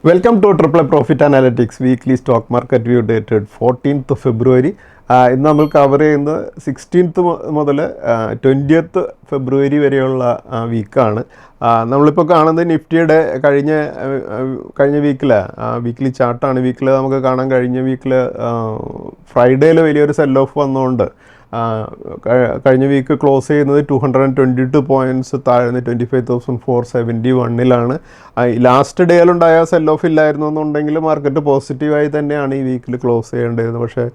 Welcome two triple profit analytics weekly stock market view dated 14th ഫെബ്രുവരി. ഇന്ന് നമ്മൾ cover ചെയ്യുന്നത് 16th മുതൽ 20th ഫെബ്രുവരി വരെയുള്ള വീക്കാണ്. നമ്മളിപ്പോൾ കാണുന്നത് നിഫ്റ്റിയുടെ കഴിഞ്ഞ വീക്കിലി ചാർട്ടാണ്. വീക്കിൽ നമുക്ക് കാണാൻ കഴിഞ്ഞ വീക്കിൽ ഫ്രൈഡേയിൽ വലിയൊരു സെൽ ഓഫ് വന്നുകൊണ്ട് കഴിഞ്ഞ വീക്ക് ക്ലോസ് ചെയ്യുന്നത് 222 പോയിൻറ്റ്സ് താഴ്ന്ന് 25,471 ലാസ്റ്റ് ഡേയിലുണ്ടായ സെൽ ഓഫ് ഇല്ലായിരുന്നു എന്നുണ്ടെങ്കിൽ മാർക്കറ്റ് പോസിറ്റീവായി തന്നെയാണ് ഈ വീക്കിൽ ക്ലോസ് ചെയ്യേണ്ടിയിരുന്നത്. പക്ഷേ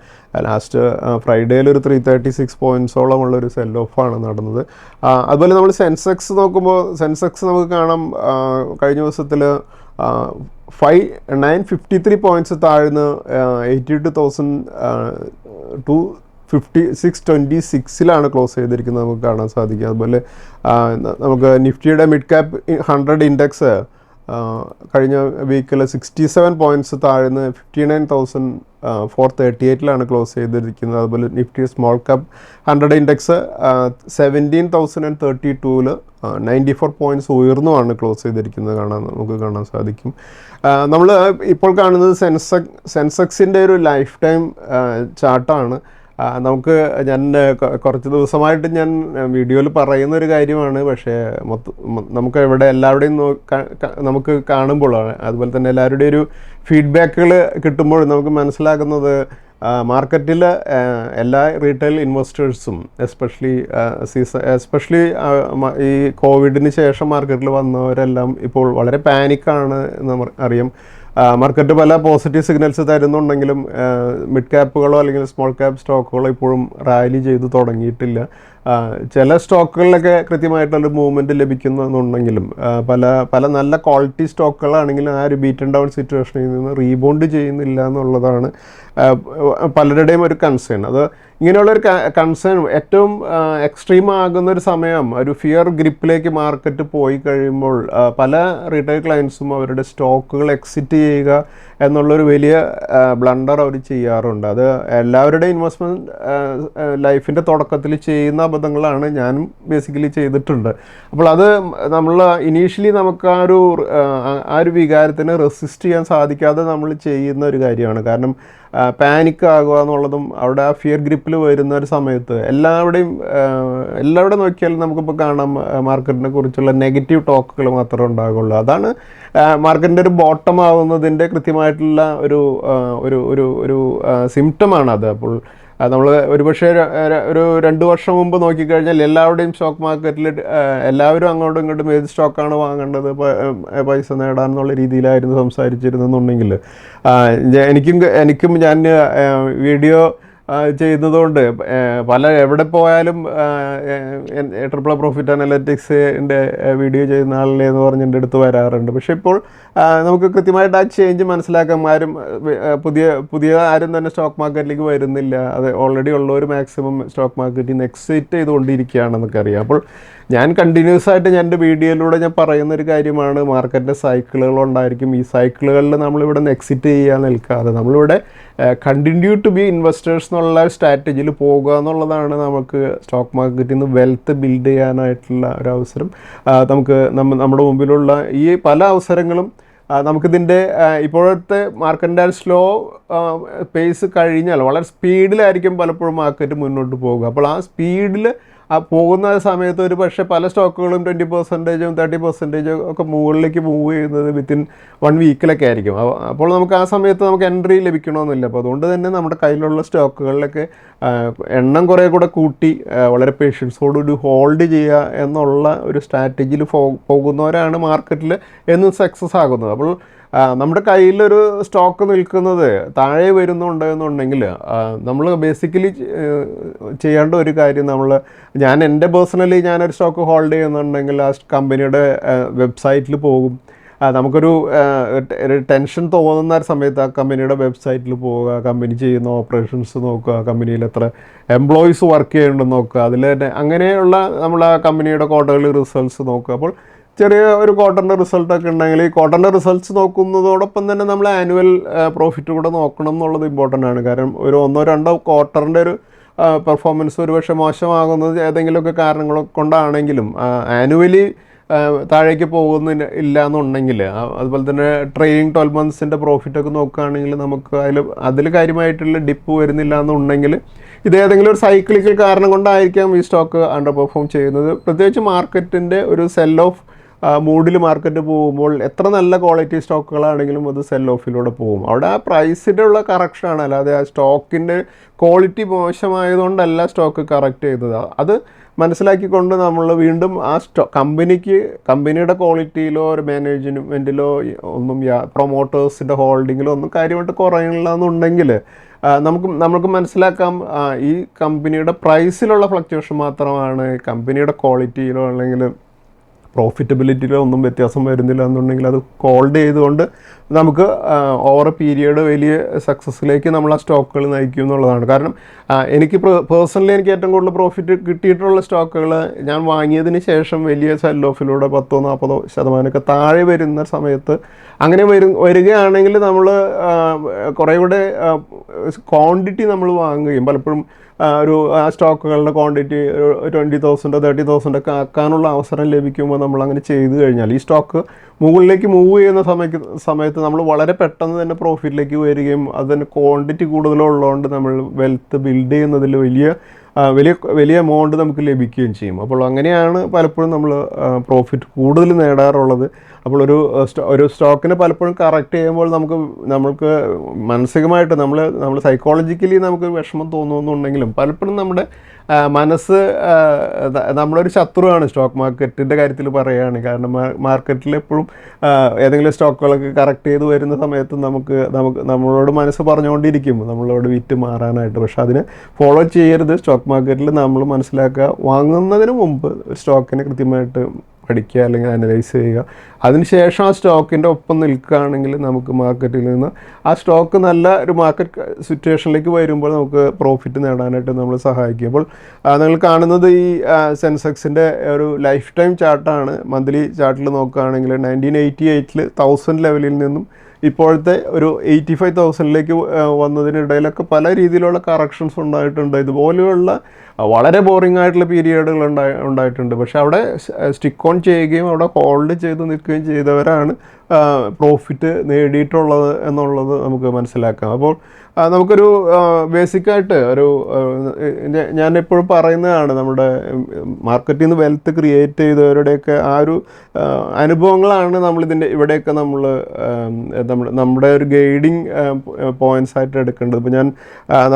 ലാസ്റ്റ് ഫ്രൈഡേയിൽ ഒരു 336 പോയിൻറ്റ്സോളം ഉള്ളൊരു സെൽ ഓഫാണ് നടന്നത്. അതുപോലെ നമ്മൾ സെൻസെക്സ് നോക്കുമ്പോൾ സെൻസെക്സ് നമുക്ക് കാണാം കഴിഞ്ഞ ദിവസത്തിൽ 953 പോയിൻറ്റ്സ് താഴ്ന്ന് 82,626 ക്ലോസ് ചെയ്തിരിക്കുന്നത് നമുക്ക് കാണാൻ സാധിക്കും. അതുപോലെ നമുക്ക് നിഫ്റ്റിയുടെ മിഡ് ക്യാപ് 100 ഇൻഡെക്സ് കഴിഞ്ഞ വീക്കിൽ 67 പോയിൻറ്റ്സ് താഴ്ന്ന് 59,438 ക്ലോസ് ചെയ്തിരിക്കുന്നത്. അതുപോലെ Nifty small cap 100 index 17,032 94 points ഉയർന്നുമാണ് ക്ലോസ് ചെയ്തിരിക്കുന്നത് നമുക്ക് കാണാൻ സാധിക്കും. നമ്മൾ ഇപ്പോൾ കാണുന്നത് സെൻസെക്സിൻ്റെ ഒരു ലൈഫ് ടൈം ചാർട്ടാണ്. ഞാൻ കുറച്ച് ദിവസമായിട്ട് ഞാൻ വീഡിയോയിൽ പറയുന്നൊരു കാര്യമാണ്. പക്ഷേ നമുക്ക് ഇവിടെ എല്ലാവരുടെയും നമുക്ക് കാണുമ്പോഴാണ്, അതുപോലെ തന്നെ എല്ലാവരുടെയും ഒരു ഫീഡ്ബാക്കുകൾ കിട്ടുമ്പോൾ നമുക്ക് മനസ്സിലാക്കുന്നത് മാർക്കറ്റിൽ എല്ലാ റീറ്റെയിൽ ഇൻവെസ്റ്റേഴ്സും എസ്പെഷ്യലി ഈ കോവിഡിന് ശേഷം മാർക്കറ്റിൽ വന്നവരെല്ലാം ഇപ്പോൾ വളരെ പാനിക്കാണ് എന്ന് അറിയാം. മാർക്കറ്റ് പല പോസിറ്റീവ് സിഗ്നൽസ് തരുന്നുണ്ടെങ്കിലും മിഡ് ക്യാപ്പുകളോ അല്ലെങ്കിൽ സ്മോൾ ക്യാപ്പ് സ്റ്റോക്കുകളോ ഇപ്പോഴും റാലി ചെയ്ത് തുടങ്ങിയിട്ടില്ല. ചില സ്റ്റോക്കുകളിലൊക്കെ കൃത്യമായിട്ടുള്ള മൂവ്മെൻറ്റ് ലഭിക്കുന്നുണ്ടെങ്കിലും പല നല്ല ക്വാളിറ്റി സ്റ്റോക്കുകളാണെങ്കിലും ആ ഒരു ബീറ്റൻ ഡൗൺ സിറ്റുവേഷനിൽ നിന്ന് റീബൗണ്ട് ചെയ്യുന്നില്ല എന്നുള്ളതാണ് പലരുടെയും ഒരു കൺസേൺ. അത് ഇങ്ങനെയുള്ളൊരു കൺസേൺ ഏറ്റവും എക്സ്ട്രീം ആകുന്നൊരു സമയം, ഒരു ഫിയർ ഗ്രിപ്പിലേക്ക് മാർക്കറ്റ് പോയി കഴിയുമ്പോൾ പല റീറ്റെയിൽ ക്ലയൻസും അവരുടെ സ്റ്റോക്കുകൾ എക്സിറ്റ് ചെയ്യുക എന്നുള്ളൊരു വലിയ ബ്ലണ്ടർ അവർ ചെയ്യാറുണ്ട്. അത് എല്ലാവരുടെയും ഇൻവെസ്റ്റ്മെൻറ്റ് ലൈഫിൻ്റെ തുടക്കത്തിൽ ചെയ്യുന്ന അബദ്ധങ്ങളാണ് ഞാനും ബേസിക്കലി ചെയ്തിട്ടുണ്ട്. അപ്പോൾ അത് നമ്മൾ ഇനീഷ്യലി നമുക്ക് ആ ഒരു വികാരത്തിന് റെസിസ്റ്റ് ചെയ്യാൻ സാധിക്കാതെ നമ്മൾ ചെയ്യുന്ന ഒരു കാര്യമാണ്. കാരണം പാനിക് ആകുക എന്നുള്ളതും അവിടെ ആ ഫിയർ ഗ്രിപ്പിൽ വരുന്ന ഒരു സമയത്ത് എല്ലാവരുടെയും നോക്കിയാലും നമുക്കിപ്പോൾ കാണാം മാർക്കറ്റിനെ കുറിച്ചുള്ള നെഗറ്റീവ് ടോക്കുകൾ മാത്രമേ ഉണ്ടാകുള്ളൂ. അതാണ് മാർക്കറ്റിൻ്റെ ഒരു ബോട്ടം ആവുന്നതിൻ്റെ കൃത്യമായിട്ടുള്ള ഒരു സിംറ്റമാണത്. അപ്പോൾ നമ്മൾ ഒരുപക്ഷെ ഒരു 2 വർഷം മുമ്പ് നോക്കിക്കഴിഞ്ഞാൽ എല്ലാവരുടെയും സ്റ്റോക്ക് മാർക്കറ്റിൽ എല്ലാവരും അങ്ങോട്ടും ഇങ്ങോട്ടും ഏത് സ്റ്റോക്കാണ് വാങ്ങേണ്ടത്, പൈസ നേടാനെന്നുള്ള രീതിയിലായിരുന്നു സംസാരിച്ചിരുന്നെന്നുണ്ടെങ്കിൽ എനിക്കും ഞാൻ വീഡിയോ ചെയ്യുന്നതുകൊണ്ട് എവിടെ പോയാലും ട്രിപ്പിൾ പ്രോഫിറ്റ് അനലിറ്റിക്സിൻ്റെ വീഡിയോ ചെയ്യുന്ന ആളിനെ എന്ന് പറഞ്ഞ് എൻ്റെ അടുത്ത് വരാറുണ്ട്. പക്ഷേ ഇപ്പോൾ നമുക്ക് കൃത്യമായിട്ട് ആ ചേഞ്ച് മനസ്സിലാക്കാം. പുതിയ ആരും തന്നെ സ്റ്റോക്ക് മാർക്കറ്റിലേക്ക് വരുന്നില്ല. അത് ഓൾറെഡി ഉള്ളവർ മാക്സിമം സ്റ്റോക്ക് മാർക്കറ്റിൽ നിന്ന് എക്സിറ്റ് ചെയ്തുകൊണ്ടിരിക്കുകയാണെന്നൊക്കെ അറിയാം. അപ്പോൾ ഞാൻ കണ്ടിന്യൂസ് ആയിട്ട് എൻ്റെ വീഡിയോയിലൂടെ ഞാൻ പറയുന്നൊരു കാര്യമാണ്, മാർക്കറ്റിൻ്റെ സൈക്കിളുകളുണ്ടായിരിക്കും. ഈ സൈക്കിളുകളിൽ നമ്മളിവിടെ നിന്ന് എക്സിറ്റ് ചെയ്യാൻ നിൽക്കാതെ നമ്മളിവിടെ കണ്ടിന്യൂ ടു ബി ഇൻവെസ്റ്റേഴ്സ് എന്നുള്ള സ്ട്രാറ്റജിയിൽ പോകുക എന്നുള്ളതാണ് നമുക്ക് സ്റ്റോക്ക് മാർക്കറ്റിൽ നിന്ന് വെൽത്ത് ബിൽഡ് ചെയ്യാനായിട്ടുള്ള ഒരു അവസരം. നമ്മുടെ മുമ്പിലുള്ള ഈ പല അവസരങ്ങളും നമുക്കിതിൻ്റെ ഇപ്പോഴത്തെ മാർക്കറ്റിൻ്റെ സ്ലോ പേസ് കഴിഞ്ഞാൽ വളരെ സ്പീഡിലായിരിക്കും പലപ്പോഴും മാർക്കറ്റ് മുന്നോട്ട് പോകുക. അപ്പോൾ ആ സ്പീഡിൽ പോകുന്ന സമയത്ത് ഒരു പക്ഷേ പല സ്റ്റോക്കുകളും 20%, 30% ഒക്കെ മുകളിലേക്ക് മൂവ് ചെയ്യുന്നത് വിത്തിൻ 1 വീക്കിലൊക്കെ ആയിരിക്കും. അപ്പോൾ നമുക്ക് ആ സമയത്ത് നമുക്ക് എൻട്രി ലഭിക്കണമെന്നില്ല. അപ്പോൾ അതുകൊണ്ട് തന്നെ നമ്മുടെ കയ്യിലുള്ള സ്റ്റോക്കുകളിലൊക്കെ എണ്ണം കുറേ കൂടെ കൂട്ടി വളരെ പേഷ്യൻസോടുകൂടി ഹോൾഡ് ചെയ്യുക എന്നുള്ള ഒരു സ്ട്രാറ്റജിയിൽ പോകുന്നവരാണ് മാർക്കറ്റിൽ എന്നും സക്സസ് ആകുന്നത്. അപ്പോൾ നമ്മുടെ കയ്യിലൊരു സ്റ്റോക്ക് നിൽക്കുന്നത് താഴെ വരുന്നുണ്ട് എന്നുണ്ടെങ്കിൽ നമ്മൾ ബേസിക്കലി ചെയ്യേണ്ട ഒരു കാര്യം, എൻ്റെ പേഴ്സണലി ഞാനൊരു സ്റ്റോക്ക് ഹോൾഡ് ചെയ്യുന്നുണ്ടെങ്കിൽ ആ കമ്പനിയുടെ വെബ്സൈറ്റിൽ പോകും. നമുക്കൊരു ടെൻഷൻ തോന്നുന്ന ഒരു സമയത്ത് ആ കമ്പനിയുടെ വെബ്സൈറ്റിൽ പോവുക, കമ്പനി ചെയ്യുന്ന ഓപ്പറേഷൻസ് നോക്കുക, കമ്പനിയിൽ എത്ര എംപ്ലോയീസ് വർക്ക് ചെയ്യുന്നുണ്ടെന്ന് നോക്കുക, അതിൽ അങ്ങനെയുള്ള നമ്മൾ ആ കമ്പനിയുടെ ക്വാർട്ടർലി റിസൾട്ട്സ് നോക്കുക. അപ്പോൾ ചെറിയ ഒരു ക്വാർട്ടറിൻ്റെ റിസൾട്ടൊക്കെ ഉണ്ടെങ്കിൽ ഈ ക്വാർട്ടറിൻ്റെ റിസൾട്ട്സ് നോക്കുന്നതോടൊപ്പം തന്നെ നമ്മൾ ആനുവൽ പ്രോഫിറ്റ് കൂടെ നോക്കണം എന്നുള്ളത് ഇമ്പോർട്ടൻ്റ് ആണ്. കാരണം ഒരു 1-2 ക്വാർട്ടറിൻ്റെ ഒരു പെർഫോമൻസ് ഒരുപക്ഷെ മോശമാകുന്നത് ഏതെങ്കിലുമൊക്കെ കാരണങ്ങൾ കൊണ്ടാണെങ്കിലും ആനുവലി താഴേക്ക് പോകുന്നില്ല ഇല്ല എന്നുണ്ടെങ്കിൽ, അതുപോലെ തന്നെ ട്രെയിലിംഗ് 12 മന്ത്സിൻ്റെ പ്രോഫിറ്റൊക്കെ നോക്കുകയാണെങ്കിൽ നമുക്ക് അതിൽ കാര്യമായിട്ടുള്ള ഡിപ്പ് വരുന്നില്ല എന്നുണ്ടെങ്കിൽ ഇതേതെങ്കിലും ഒരു സൈക്ലിക്കൽ കാരണം കൊണ്ടായിരിക്കാം ഈ സ്റ്റോക്ക് അണ്ടർ പെർഫോം ചെയ്യുന്നത്. പ്രത്യേകിച്ച് മാർക്കറ്റിൻ്റെ ഒരു സെൽ ഓഫ് മൂഡിൽ മാർക്കറ്റ് പോകുമ്പോൾ എത്ര നല്ല ക്വാളിറ്റി സ്റ്റോക്കുകളാണെങ്കിലും അത് സെൽ ഓഫിലൂടെ പോകും. അവിടെ ആ പ്രൈസിൻ്റെ ഉള്ള കറക്ഷനാണ്, അല്ലാതെ ആ സ്റ്റോക്കിൻ്റെ ക്വാളിറ്റി മോശമായതുകൊണ്ടല്ല സ്റ്റോക്ക് കറക്റ്റ് ചെയ്തത്. അത് മനസ്സിലാക്കിക്കൊണ്ട് നമ്മൾ വീണ്ടും ആ കമ്പനിയുടെ ക്വാളിറ്റിയിലോ ഒരു മാനേജ്മെൻറ്റിലോ ഒന്നും പ്രൊമോട്ടേഴ്സിൻ്റെ ഹോൾഡിങ്ങിലോ ഒന്നും കാര്യമായിട്ട് കുറയില്ല എന്നുണ്ടെങ്കിൽ നമുക്ക് മനസ്സിലാക്കാം ഈ കമ്പനിയുടെ പ്രൈസിലുള്ള ഫ്ലക്ച്വേഷൻ മാത്രമാണ്, കമ്പനിയുടെ ക്വാളിറ്റിയിലോ അല്ലെങ്കിൽ പ്രോഫിറ്റബിലിറ്റിയിലോ ഒന്നും വ്യത്യാസം വരുന്നില്ല എന്നുണ്ടെങ്കിൽ അത് ഹോൾഡ് ചെയ്തുകൊണ്ട് നമുക്ക് ഓവർ പീരിയഡ് വലിയ സക്സസ്സിലേക്ക് നമ്മൾ ആ സ്റ്റോക്കുകൾ നയിക്കും എന്നുള്ളതാണ്. കാരണം എനിക്ക് പേഴ്സണലി എനിക്ക് ഏറ്റവും കൂടുതൽ പ്രോഫിറ്റ് കിട്ടിയിട്ടുള്ള സ്റ്റോക്കുകൾ ഞാൻ വാങ്ങിയതിന് ശേഷം വലിയ സെൽ ഓഫിലൂടെ 10-40% താഴെ വരുന്ന സമയത്ത് അങ്ങനെ വരികയാണെങ്കിൽ നമ്മൾ കുറേ കൂടെ ക്വാണ്ടിറ്റി നമ്മൾ വാങ്ങുകയും പലപ്പോഴും ആ സ്റ്റോക്കുകളുടെ ക്വാണ്ടിറ്റി 20,000 30,000 ഒക്കെ ആക്കാനുള്ള അവസരം ലഭിക്കുമ്പോൾ നമ്മൾ അങ്ങനെ ചെയ്തു കഴിഞ്ഞാൽ ഈ സ്റ്റോക്ക് മുകളിലേക്ക് മൂവ് ചെയ്യുന്ന സമയത്ത് നമ്മൾ വളരെ പെട്ടെന്ന് തന്നെ പ്രോഫിറ്റിലേക്ക് വരികയും അതിന് ക്വാണ്ടിറ്റി കൂടുതലുള്ളതുകൊണ്ട് നമ്മൾ വെൽത്ത് ബിൽഡ് ചെയ്യുന്നതിൽ വലിയ എമൗണ്ട് നമുക്ക് ലഭിക്കുകയും ചെയ്യും. അപ്പോൾ അങ്ങനെയാണ് പലപ്പോഴും നമ്മൾ പ്രോഫിറ്റ് കൂടുതൽ നേടാറുള്ളത്. അപ്പോൾ ഒരു സ്റ്റോക്കിനെ പലപ്പോഴും കറക്റ്റ് ചെയ്യുമ്പോൾ നമുക്ക് മാനസികമായിട്ട് നമ്മൾ സൈക്കോളജിക്കലി നമുക്ക് വിഷമം തോന്നുന്നുണ്ടെങ്കിലും പലപ്പോഴും നമ്മുടെ മനസ്സ് നമ്മളൊരു ശത്രുവാണ് സ്റ്റോക്ക് മാർക്കറ്റിൻ്റെ കാര്യത്തിൽ പറയുകയാണ്. കാരണം മാർക്കറ്റിൽ എപ്പോഴും ഏതെങ്കിലും സ്റ്റോക്കുകളൊക്കെ കറക്റ്റ് ചെയ്ത് വരുന്ന സമയത്ത് നമ്മളോട് മനസ്സ് പറഞ്ഞുകൊണ്ടിരിക്കും നമ്മളോട് വിറ്റ് മാറാനായിട്ട്. പക്ഷെ അതിനെ ഫോളോ ചെയ്യരുത്. സ്റ്റോക്ക് മാർക്കറ്റിൽ നമ്മൾ മനസ്സിലാക്കുക, വാങ്ങുന്നതിന് മുമ്പ് സ്റ്റോക്കിനെ കൃത്യമായിട്ട് പഠിക്കുക അല്ലെങ്കിൽ അനലൈസ് ചെയ്യുക. അതിനുശേഷം ആ സ്റ്റോക്കിൻ്റെ ഒപ്പം നിൽക്കുകയാണെങ്കിൽ നമുക്ക് മാർക്കറ്റിൽ നിന്ന് ആ സ്റ്റോക്ക് നല്ല ഒരു മാർക്കറ്റ് സിറ്റുവേഷനിലേക്ക് വരുമ്പോൾ നമുക്ക് പ്രോഫിറ്റ് നേടാനായിട്ട് നമ്മൾ സഹായിക്കും. അപ്പോൾ നിങ്ങൾ കാണുന്നത് ഈ സെൻസെക്സിൻ്റെ ഒരു ലൈഫ് ടൈം ചാർട്ടാണ്. മന്ത്ലി ചാർട്ടിൽ നോക്കുകയാണെങ്കിൽ 1988 1000 ലെവലിൽ നിന്നും ഇപ്പോഴത്തെ ഒരു 85,000 വന്നതിനിടയിലൊക്കെ പല രീതിയിലുള്ള കറക്ഷൻസ് ഉണ്ടായിട്ടുണ്ട്. ഇതുപോലെയുള്ള വളരെ ബോറിംഗ് ആയിട്ടുള്ള പീരിയഡുകൾ ഉണ്ടായിട്ടുണ്ട്. പക്ഷെ അവിടെ സ്റ്റിക്ക് ഓൺ ചെയ്യുകയും അവിടെ ഹോൾഡ് ചെയ്ത് നിൽക്കുകയും ചെയ്തവരാണ് പ്രോഫിറ്റ് നേടിയിട്ടുള്ളത് എന്നുള്ളത് നമുക്ക് മനസ്സിലാക്കാം. അപ്പോൾ നമുക്കൊരു ബേസിക്കായിട്ട് ഞാൻ എപ്പോഴും പറയുന്നതാണ്, നമ്മുടെ മാർക്കറ്റിൽ നിന്ന് വെൽത്ത് ക്രിയേറ്റ് ചെയ്തവരുടെയൊക്കെ ആ ഒരു അനുഭവങ്ങളാണ് ഇവിടെയൊക്കെ നമ്മുടെ ഒരു ഗൈഡിങ് പോയിന്റ്സ് ആയിട്ട് എടുക്കേണ്ടത്.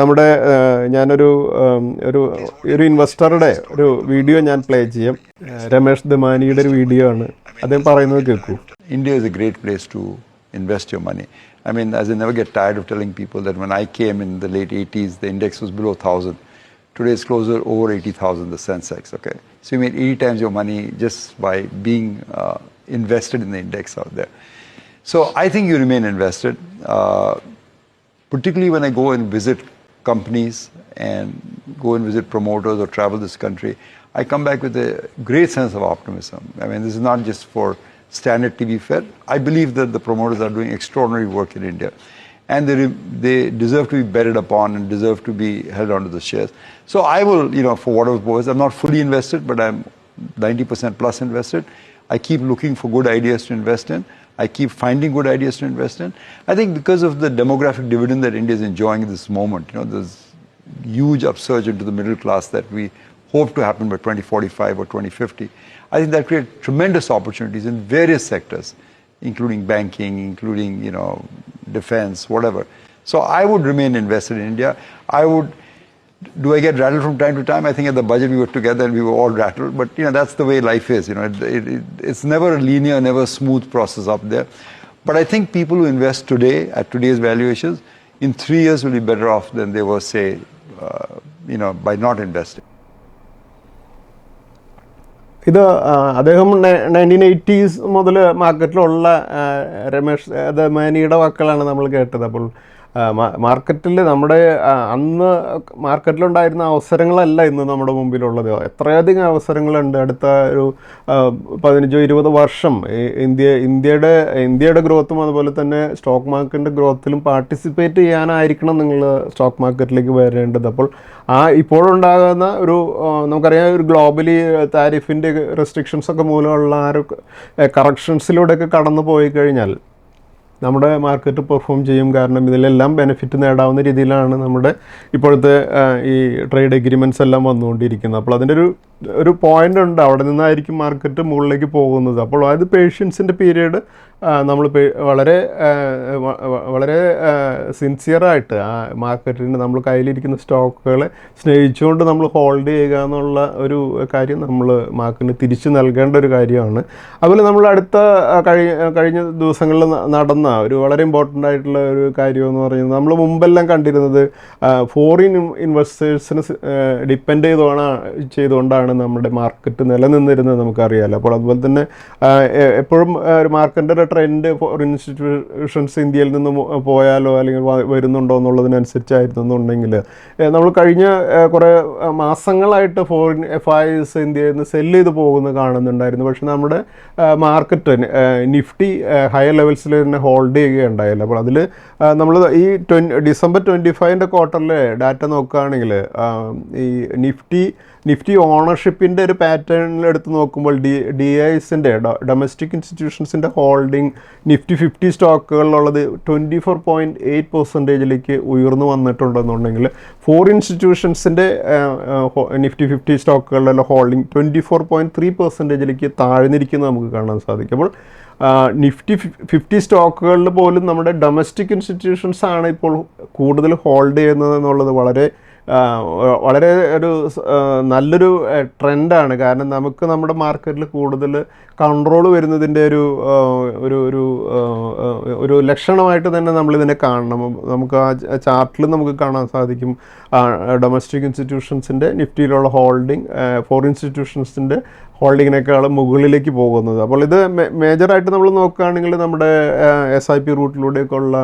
ഇപ്പോൾ ഞാനൊരു ഇൻവെസ്റ്ററുടെ ഒരു വീഡിയോ ഞാൻ പ്ലേ ചെയ്യാം. രമേഷ് ദമാനിയുടെ ഒരു വീഡിയോ ആണ്, അദ്ദേഹം പറയുന്നത് കേൾക്കൂ. India is a great place to invest your money. I mean, as I never get tired of telling people that when I came in the late 80s, the index was below 1,000. Today it's closer over 80,000, the Sensex, okay? So you made 80 times your money just by being invested in the index out there. So I think you remain invested, particularly when I go and visit companies and go and visit promoters or travel this country. I come back with a great sense of optimism. I mean, this is not just for standard TV fare. I believe that the promoters are doing extraordinary work in India, and they deserve to be betted upon and deserve to be held onto the shares. So I will, for whatever purpose, I'm not fully invested, but I'm 90% plus invested. I keep looking for good ideas to invest in. I keep finding good ideas to invest in. I think because of the demographic dividend that India is enjoying at this moment, there's huge upsurge into the middle class that we hope to happen by 2045 or 2050. I think that creates tremendous opportunities in various sectors, including banking, including, defense, whatever. So I would remain invested in India. Do I get rattled from time to time? I think at the budget we were together and we were all rattled, but that's the way life is. It's never a linear, never a smooth process up there. But I think people who invest today at today's valuations, in 3 years will be better off than they were, say, by not investing. ഇത് അദ്ദേഹം 1980s മുതൽ മാർക്കറ്റിലുള്ള രമേഷ് ദമാനിയുടെ വാക്കുകളാണ് നമ്മൾ കേട്ടത്. അപ്പോൾ മാർക്കറ്റിൽ നമ്മുടെ അന്ന് മാർക്കറ്റിലുണ്ടായിരുന്ന അവസരങ്ങളല്ല ഇന്ന് നമ്മുടെ മുമ്പിലുള്ളത്. എത്രയധികം അവസരങ്ങളുണ്ട്. അടുത്ത ഒരു 15-20 വർഷം ഇന്ത്യയുടെ ഗ്രോത്തും അതുപോലെ തന്നെ സ്റ്റോക്ക് മാർക്കറ്റിൻ്റെ ഗ്രോത്തിലും പാർട്ടിസിപ്പേറ്റ് ചെയ്യാനായിരിക്കണം നിങ്ങൾ സ്റ്റോക്ക് മാർക്കറ്റിലേക്ക് വരേണ്ടത്. അപ്പോൾ ഇപ്പോഴുണ്ടാകുന്ന ഒരു നമുക്കറിയാം, ഒരു ഗ്ലോബലി താരിഫിൻ്റെ റെസ്ട്രിക്ഷൻസ് ഒക്കെ മൂലമുള്ള ആ ഒരു കറക്ഷൻസിലൂടെയൊക്കെ കടന്നു പോയി കഴിഞ്ഞാൽ നമ്മുടെ മാർക്കറ്റ് പെർഫോം ചെയ്യും. കാരണം ഇതിലെല്ലാം ബെനിഫിറ്റ് നേടാവുന്ന രീതിയിലാണ് നമ്മുടെ ഇപ്പോഴത്തെ ഈ ട്രേഡ് എഗ്രിമെൻറ്റ്സ് എല്ലാം വന്നുകൊണ്ടിരിക്കുന്നത്. അപ്പോൾ അതിൻ്റെ ഒരു പോയിൻ്റ് ഉണ്ട്, അവിടെ നിന്നായിരിക്കും മാർക്കറ്റ് മുകളിലേക്ക് പോകുന്നത്. അപ്പോൾ അത് പേഷ്യൻസിൻ്റെ പീരീഡ് നമ്മൾ വളരെ വളരെ സിൻസിയറായിട്ട് ആ മാർക്കറ്റിന് നമ്മൾ കയ്യിലിരിക്കുന്ന സ്റ്റോക്കുകളെ സ്നേഹിച്ചുകൊണ്ട് നമ്മൾ ഹോൾഡ് ചെയ്യുക എന്നുള്ള ഒരു കാര്യം നമ്മൾ മാർക്കറ്റിന് തിരിച്ചു നൽകേണ്ട ഒരു കാര്യമാണ്. അതുപോലെ നമ്മൾ അടുത്ത കഴിഞ്ഞ ദിവസങ്ങളിൽ നടന്ന ഒരു വളരെ ഇമ്പോർട്ടൻ്റ് ആയിട്ടുള്ള ഒരു കാര്യം എന്ന് പറയുന്നത്, നമ്മൾ മുമ്പെല്ലാം കണ്ടിരുന്നത് ഫോറിൻ ഇൻവെസ്റ്റേഴ്സിന് ഡിപ്പെൻഡ് ചെയ്തുകൊണ്ടാണ് നമ്മുടെ മാർക്കറ്റ് നിലനിന്നിരുന്നത്, നമുക്കറിയാമല്ലോ. അപ്പോൾ അതുപോലെ തന്നെ എപ്പോഴും ഒരു മാർക്കറ്റിൻ്റെ ട്രെൻഡ് ഫോറിൻ ഇൻസ്റ്റിറ്റ്യൂഷൻസ് ഇന്ത്യയിൽ നിന്ന് പോയാലോ അല്ലെങ്കിൽ വരുന്നുണ്ടോ എന്നുള്ളതിനനുസരിച്ചായിരുന്നുണ്ടെങ്കിൽ നമ്മൾ കഴിഞ്ഞ കുറേ മാസങ്ങളായിട്ട് ഫോറിൻ FIs ഇന്ത്യയിൽ നിന്ന് സെല്ല് ചെയ്ത് പോകുന്നത് കാണുന്നുണ്ടായിരുന്നു. പക്ഷെ നമ്മുടെ മാർക്കറ്റ് നിഫ്റ്റി ഹയർ ലെവൽസിൽ തന്നെ ഹോൾഡ് ചെയ്യുകയുണ്ടായില്ല. അപ്പോൾ അതിൽ നമ്മൾ ഈ ഡിസംബർ 25 ക്വാർട്ടറിലെ ഡാറ്റ നോക്കുകയാണെങ്കിൽ ഈ നിഫ്റ്റി ഓണർഷിപ്പിൻ്റെ ഒരു പാറ്റേണിൽ എടുത്ത് നോക്കുമ്പോൾ DISൻ്റെ ഡൊമസ്റ്റിക് ഇൻസ്റ്റിറ്റ്യൂഷൻസിൻ്റെ ഹോൾഡിംഗ് നിഫ്റ്റി 50 സ്റ്റോക്കുകളിലുള്ളത് 24.8% ഉയർന്നു വന്നിട്ടുണ്ടെന്നുണ്ടെങ്കിൽ ഫോറിൻ ഇൻസ്റ്റിറ്റ്യൂഷൻസിൻ്റെ നിഫ്റ്റി 50 സ്റ്റോക്കുകളിലുള്ള ഹോൾഡിംഗ് 24.3% താഴ്ന്നിരിക്കുന്നത് നമുക്ക് കാണാൻ സാധിക്കും. അപ്പോൾ നിഫ്റ്റി 50 സ്റ്റോക്കുകളിൽ പോലും നമ്മുടെ ഡൊമസ്റ്റിക് ഇൻസ്റ്റിറ്റ്യൂഷൻസ് ആണ് ഇപ്പോൾ കൂടുതൽ ഹോൾഡ് ചെയ്യുന്നത് എന്നുള്ളത് വളരെ ഒരു നല്ലൊരു ട്രെൻഡാണ്. കാരണം നമുക്ക് നമ്മുടെ മാർക്കറ്റിൽ കൂടുതൽ കൺട്രോൾ വരുന്നതിൻ്റെ ഒരു ലക്ഷണമായിട്ട് തന്നെ നമ്മളിതിനെ കാണണം. നമുക്ക് ആ ചാർട്ടിൽ നമുക്ക് കാണാൻ സാധിക്കും ഡൊമസ്റ്റിക് ഇൻസ്റ്റിറ്റ്യൂഷൻസിൻ്റെ നിഫ്റ്റിയിലുള്ള ഹോൾഡിംഗ് ഫോറിൻ ഇൻസ്റ്റിറ്റ്യൂഷൻസിൻ്റെ ഹോൾഡിങ്ങിനേക്കാളും മുകളിലേക്ക് പോകുന്നത്. അപ്പോൾ ഇത് മേജറായിട്ട് നമ്മൾ നോക്കുകയാണെങ്കിൽ നമ്മുടെ SIP റൂട്ടിലൂടെയൊക്കെ ഉള്ള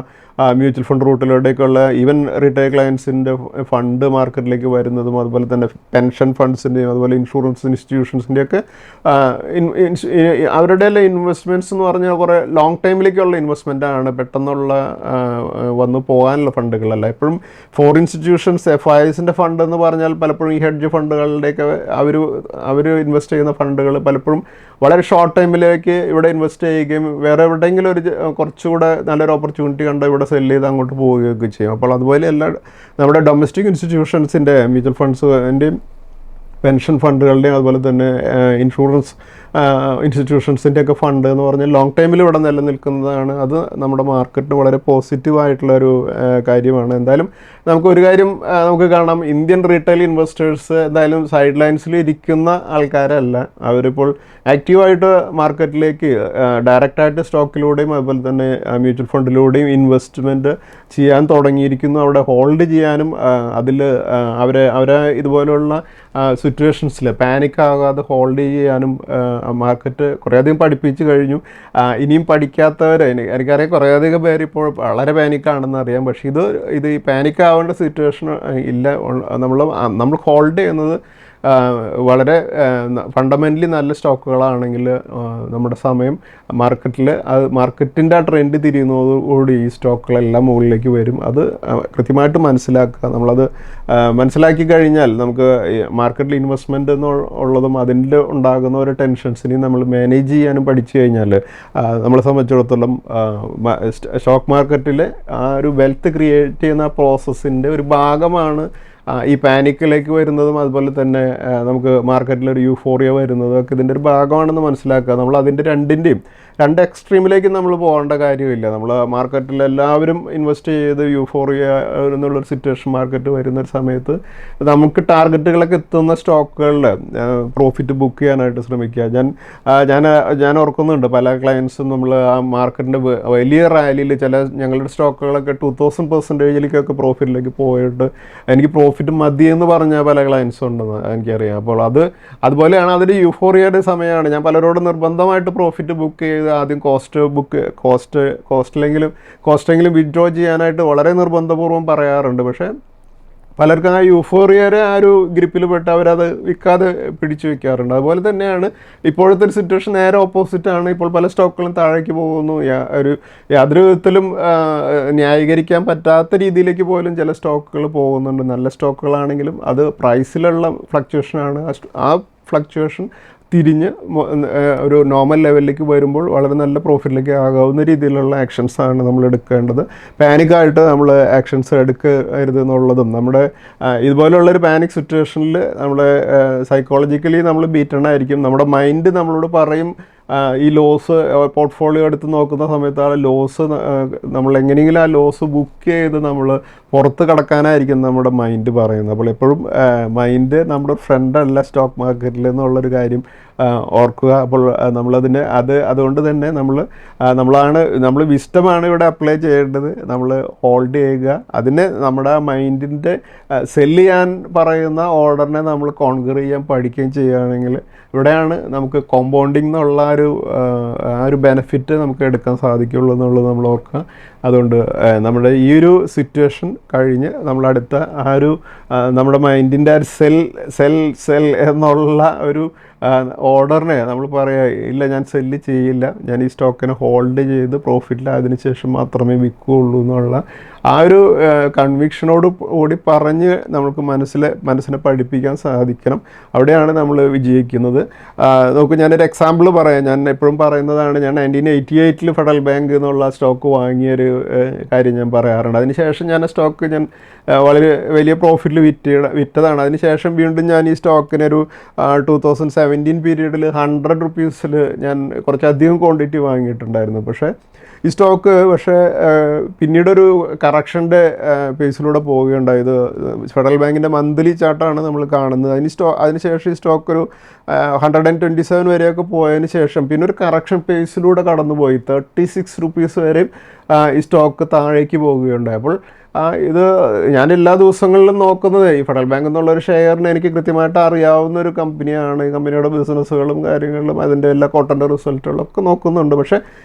മ്യൂച്വൽ ഫണ്ട് റൂട്ടിലൂടെയൊക്കെയുള്ള ഈവൻ റീറ്റെയിൽ ക്ലയൻസിൻ്റെ ഫണ്ട് മാർക്കറ്റിലേക്ക് വരുന്നതും അതുപോലെ തന്നെ പെൻഷൻ ഫണ്ട്സിൻ്റെയും അതുപോലെ ഇൻഷുറൻസ് ഇൻസ്റ്റിറ്റ്യൂഷൻസിൻ്റെയൊക്കെ അവരുടെ എല്ലാം ഇൻവെസ്റ്റ്മെൻറ്റ്സ് എന്ന് പറഞ്ഞാൽ കുറേ ലോങ് ടൈമിലേക്കുള്ള ഇൻവെസ്റ്റ്മെൻറ്റാണ്, പെട്ടെന്നുള്ള വന്നു പോകാനുള്ള ഫണ്ടുകളല്ല. എപ്പോഴും ഫോറിൻ ഇൻസ്റ്റിറ്റ്യൂഷൻസ് FIsൻ്റെ ഫണ്ട് എന്ന് പറഞ്ഞാൽ പലപ്പോഴും ഈ ഹെഡ്ജ് ഫണ്ടുകളുടെയൊക്കെ അവർ ഇൻവെസ്റ്റ് ചെയ്യുന്ന ഫണ്ടുകൾ പലപ്പോഴും വളരെ ഷോർട്ട് ടൈമിലേക്ക് ഇവിടെ ഇൻവെസ്റ്റ് ചെയ്യുകയും വേറെ എവിടെയെങ്കിലും കുറച്ചുകൂടെ നല്ലൊരു ഓപ്പർച്യൂണിറ്റി കണ്ട് ഇവിടെ സെല്ല് ചെയ്ത് അങ്ങോട്ട് പോവുകയൊക്കെ ചെയ്യും. അപ്പോൾ അതുപോലെ നമ്മുടെ ഡൊമസ്റ്റിക് ഇൻസ്റ്റിറ്റ്യൂഷൻസിൻ്റെ മ്യൂച്വൽ ഫണ്ട്സിൻ്റെയും പെൻഷൻ ഫണ്ടുകളുടെയും അതുപോലെ തന്നെ ഇൻഷുറൻസ് ഇൻസ്റ്റിറ്റ്യൂഷൻസിൻ്റെ ഒക്കെ ഫണ്ട് എന്ന് പറഞ്ഞാൽ ലോങ് ടൈമിൽ ഇവിടെ നിലനിൽക്കുന്നതാണ്. അത് നമ്മുടെ മാർക്കറ്റിന് വളരെ പോസിറ്റീവായിട്ടുള്ളൊരു കാര്യമാണ്. എന്തായാലും നമുക്കൊരു കാര്യം നമുക്ക് കാണാം, ഇന്ത്യൻ റീറ്റെയിൽ ഇൻവെസ്റ്റേഴ്സ് എന്തായാലും സൈഡ് ലൈൻസിൽ ഇരിക്കുന്ന ആൾക്കാരല്ല. അവരിപ്പോൾ ആക്റ്റീവായിട്ട് മാർക്കറ്റിലേക്ക് ഡയറക്റ്റായിട്ട് സ്റ്റോക്കിലൂടെയും അതുപോലെ തന്നെ മ്യൂച്വൽ ഫണ്ടിലൂടെയും ഇൻവെസ്റ്റ്മെൻറ്റ് ചെയ്യാൻ തുടങ്ങിയിരിക്കുന്നു. അവിടെ ഹോൾഡ് ചെയ്യാനും അതിൽ അവരെ ഇതുപോലുള്ള സിറ്റുവേഷൻസിൽ പാനിക് ആകാതെ ഹോൾഡ് ചെയ്യാനും മാർക്കറ്റ് കുറേയധികം പഠിപ്പിച്ചു കഴിഞ്ഞു. ഇനിയും പഠിക്കാത്തവർ എനിക്കറിയാം കുറേയധികം പേര് ഇപ്പോൾ വളരെ പാനിക്കാണെന്ന് അറിയാം. പക്ഷേ ഇത് ഈ പാനിക് ആവേണ്ട സിറ്റുവേഷൻ ഇല്ല. നമ്മൾ ഹോൾഡ് ചെയ്യുന്നത് വളരെ ഫണ്ടമെൻ്റലി നല്ല സ്റ്റോക്കുകളാണെങ്കിൽ നമ്മുടെ സമയം മാർക്കറ്റിൻ്റെ ആ ട്രെൻഡ് തിരിയുന്നതോടുകൂടി ഈ സ്റ്റോക്കുകളെല്ലാം മുകളിലേക്ക് വരും. അത് കൃത്യമായിട്ട് മനസ്സിലാക്കുക. നമ്മളത് മനസ്സിലാക്കി കഴിഞ്ഞാൽ നമുക്ക് മാർക്കറ്റിൽ ഇൻവെസ്റ്റ്മെൻറ്റ് എന്നുള്ളതും അതിൻ്റെ ഉണ്ടാകുന്ന ഒരു ടെൻഷൻസിനെയും നമ്മൾ മാനേജ് ചെയ്യാനും പഠിച്ചു കഴിഞ്ഞാൽ നമ്മളെ സംബന്ധിച്ചിടത്തോളം സ്റ്റോക്ക് മാർക്കറ്റിൽ ആ ഒരു വെൽത്ത് ക്രിയേറ്റ് ചെയ്യുന്ന പ്രോസസ്സിൻ്റെ ഒരു ഭാഗമാണ് ഈ പാനിക്കിലേക്ക് വരുന്നതും അതുപോലെ തന്നെ നമുക്ക് മാർക്കറ്റിലൊരു യൂഫോറിയ വരുന്നതും ഒക്കെ ഇതിൻ്റെ ഒരു ഭാഗമാണെന്ന് മനസ്സിലാക്കുക. നമ്മൾ അതിൻ്റെ രണ്ട് എക്സ്ട്രീമിലേക്ക് നമ്മൾ പോകേണ്ട കാര്യമില്ല. നമ്മൾ മാർക്കറ്റിൽ എല്ലാവരും ഇൻവെസ്റ്റ് ചെയ്ത് യൂഫോറിയ എന്നുള്ളൊരു സിറ്റുവേഷൻ മാർക്കറ്റ് വരുന്നൊരു സമയത്ത് നമുക്ക് ടാർഗറ്റുകളൊക്കെ എത്തുന്ന സ്റ്റോക്കുകളിൽ പ്രോഫിറ്റ് ബുക്ക് ചെയ്യാനായിട്ട് ശ്രമിക്കുക. ഞാൻ ഓർക്കുന്നുണ്ട് പല ക്ലയൻസും നമ്മൾ ആ മാർക്കറ്റിൻ്റെ വലിയ റാലിയിൽ ഞങ്ങളുടെ സ്റ്റോക്കുകളൊക്കെ 2000% പ്രോഫിറ്റിലേക്ക് പോയിട്ട് എനിക്ക് പ്രോഫിറ്റ് മതി എന്ന് പറഞ്ഞ പല ക്ലയൻസും ഉണ്ടെന്ന് എനിക്കറിയാം. അപ്പോൾ അതുപോലെയാണ് അതൊരു യൂഫോറിയയുടെ സമയമാണ്. ഞാൻ പലരോടും നിർബന്ധമായിട്ട് പ്രോഫിറ്റ് ബുക്ക് ചെയ്ത് ആദ്യം കോസ്റ്റെങ്കിലും വിഡ്രോ ചെയ്യാനായിട്ട് വളരെ നിർബന്ധപൂർവ്വം പറയാറുണ്ട്. പക്ഷേ പലർക്കും ആ യൂഫോറിയയുടെ ആ ഒരു ഗ്രിപ്പിൽ പെട്ട് അവരത് വിൽക്കാതെ പിടിച്ചു വെക്കാറുണ്ട്. അതുപോലെ തന്നെയാണ് ഇപ്പോഴത്തെ ഒരു സിറ്റുവേഷൻ നേരെ ഓപ്പോസിറ്റാണ്. ഇപ്പോൾ പല സ്റ്റോക്കുകളും താഴേക്ക് പോകുന്നു. യാതൊരു വിധത്തിലും ന്യായീകരിക്കാൻ പറ്റാത്ത രീതിയിലേക്ക് പോലും ചില സ്റ്റോക്കുകൾ പോകുന്നുണ്ട്. നല്ല സ്റ്റോക്കുകളാണെങ്കിലും അത് പ്രൈസിലുള്ള ഫ്ലക്ച്വേഷനാണ്. ആ ഫ്ലക്ച്വേഷൻ തിരിഞ്ഞ് ഒരു നോർമൽ ലെവലിലേക്ക് വരുമ്പോൾ വളരെ നല്ല പ്രോഫിറ്റിലേക്ക് ആകാവുന്ന രീതിയിലുള്ള ആക്ഷൻസാണ് നമ്മൾ എടുക്കേണ്ടത്. പാനിക്കായിട്ട് നമ്മൾ ആക്ഷൻസ് എടുക്കരുത് എന്നുള്ളതും, നമ്മുടെ ഇതുപോലുള്ളൊരു പാനിക് സിറ്റുവേഷനിൽ നമ്മളെ സൈക്കോളജിക്കലി നമ്മൾ ബീറ്റണായിരിക്കും. നമ്മുടെ മൈൻഡ് നമ്മളോട് പറയും ഈ ലോസ് പോർട്ട്ഫോളിയോ എടുത്ത് നോക്കുന്ന സമയത്ത് ആ ലോസ് നമ്മൾ എങ്ങനെയെങ്കിലും ആ ലോസ് ബുക്ക് ചെയ്ത് നമ്മൾ പുറത്ത് കടക്കാനായിരിക്കും നമ്മുടെ മൈൻഡ് പറയുന്നത്. അപ്പോൾ എപ്പോഴും മൈൻഡ് നമ്മുടെ ഫ്രണ്ടല്ല സ്റ്റോക്ക് മാർക്കറ്റിൽ എന്നുള്ളൊരു കാര്യം ഓർക്കുക. അപ്പോൾ അതുകൊണ്ട് തന്നെ നമ്മൾ വിസ്റ്റമാണ് ഇവിടെ അപ്ലൈ ചെയ്യേണ്ടത്. നമ്മൾ ഹോൾഡ് ചെയ്യുക. അതിനെ നമ്മുടെ മൈൻഡിൻ്റെ സെല്ല് ചെയ്യാൻ പറയുന്ന ഓർഡറിനെ നമ്മൾ കോൺക്വർ ചെയ്യാൻ പഠിക്കുകയും ചെയ്യുകയാണെങ്കിൽ ഇവിടെയാണ് നമുക്ക് കോമ്പൗണ്ടിങ് എന്നുള്ള ആ ഒരു ബെനിഫിറ്റ് നമുക്ക് എടുക്കാൻ സാധിക്കുള്ളൂ എന്നുള്ളത് നമ്മൾ ഓർക്കുക. അതുകൊണ്ട് നമ്മുടെ ഈ ഒരു സിറ്റുവേഷൻ കഴിഞ്ഞ് നമ്മളടുത്ത ആ ഒരു നമ്മുടെ മൈൻഡിൻ്റെ ആ ഒരു സെൽ എന്നുള്ള ഒരു ഓർഡറിനെ നമ്മൾ പറയുക, ഇല്ല ഞാൻ സെല്ല് ചെയ്യില്ല, ഞാൻ ഈ സ്റ്റോക്കിനെ ഹോൾഡ് ചെയ്ത് പ്രോഫിറ്റിൽ അതിന് ശേഷം മാത്രമേ വിൽക്കുകയുള്ളൂ എന്നുള്ള ആ ഒരു കൺവിക്ഷനോട് കൂടി പറഞ്ഞ് നമുക്ക് മനസ്സിനെ പഠിപ്പിക്കാൻ സാധിക്കണം. അവിടെയാണ് നമ്മൾ വിജയിക്കുന്നത്. നോക്കൂ, ഞാനൊരു എക്സാമ്പിൾ പറയാം. ഞാൻ എപ്പോഴും പറയുന്നതാണ്, ഞാൻ 1988 ഫെഡറൽ ബാങ്ക് എന്നുള്ള സ്റ്റോക്ക് വാങ്ങിയൊരു കാര്യം ഞാൻ പറയാറുണ്ട്. അതിനുശേഷം ഞാൻ ആ സ്റ്റോക്ക് വളരെ വലിയ പ്രോഫിറ്റിൽ വിറ്റതാണ്. അതിനുശേഷം വീണ്ടും ഞാൻ ഈ സ്റ്റോക്കിനൊരു 2017 പീരീഡിൽ 100 റുപ്പീസിൽ ഞാൻ കുറച്ചധികം ക്വാണ്ടിറ്റി വാങ്ങിയിട്ടുണ്ടായിരുന്നു. പക്ഷേ ഈ സ്റ്റോക്ക് പിന്നീടൊരു കറക്ഷൻ്റെ പേസിലൂടെ പോവുകയുണ്ടായത്. ഫെഡറൽ ബാങ്കിൻ്റെ മന്ത്ലി ചാർട്ടാണ് നമ്മൾ കാണുന്നത്. അതിനുശേഷം ഈ സ്റ്റോക്ക് ഒരു 127 വരെയൊക്കെ പോയതിന് ശേഷം പിന്നെ ഒരു കറക്ഷൻ പേസിലൂടെ കടന്നുപോയി 36 റുപ്പീസ് വരെയും ഈ സ്റ്റോക്ക് താഴേക്ക് പോവുകയുണ്ടായി. അപ്പോൾ ഞാൻ എല്ലാ ദിവസങ്ങളിലും നോക്കുന്നത് ഈ ഫെഡറൽ ബാങ്ക് എന്നുള്ളൊരു ഷെയറിന് എനിക്ക് കൃത്യമായിട്ട് അറിയാവുന്ന ഒരു കമ്പനിയാണ്. ഈ കമ്പനിയുടെ ബിസിനസ്സുകളും കാര്യങ്ങളും അതിൻ്റെ എല്ലാ ക്വാർട്ടറിൻ്റെ റിസൾട്ടുകളും ഒക്കെ നോക്കുന്നുണ്ട്. പക്ഷേ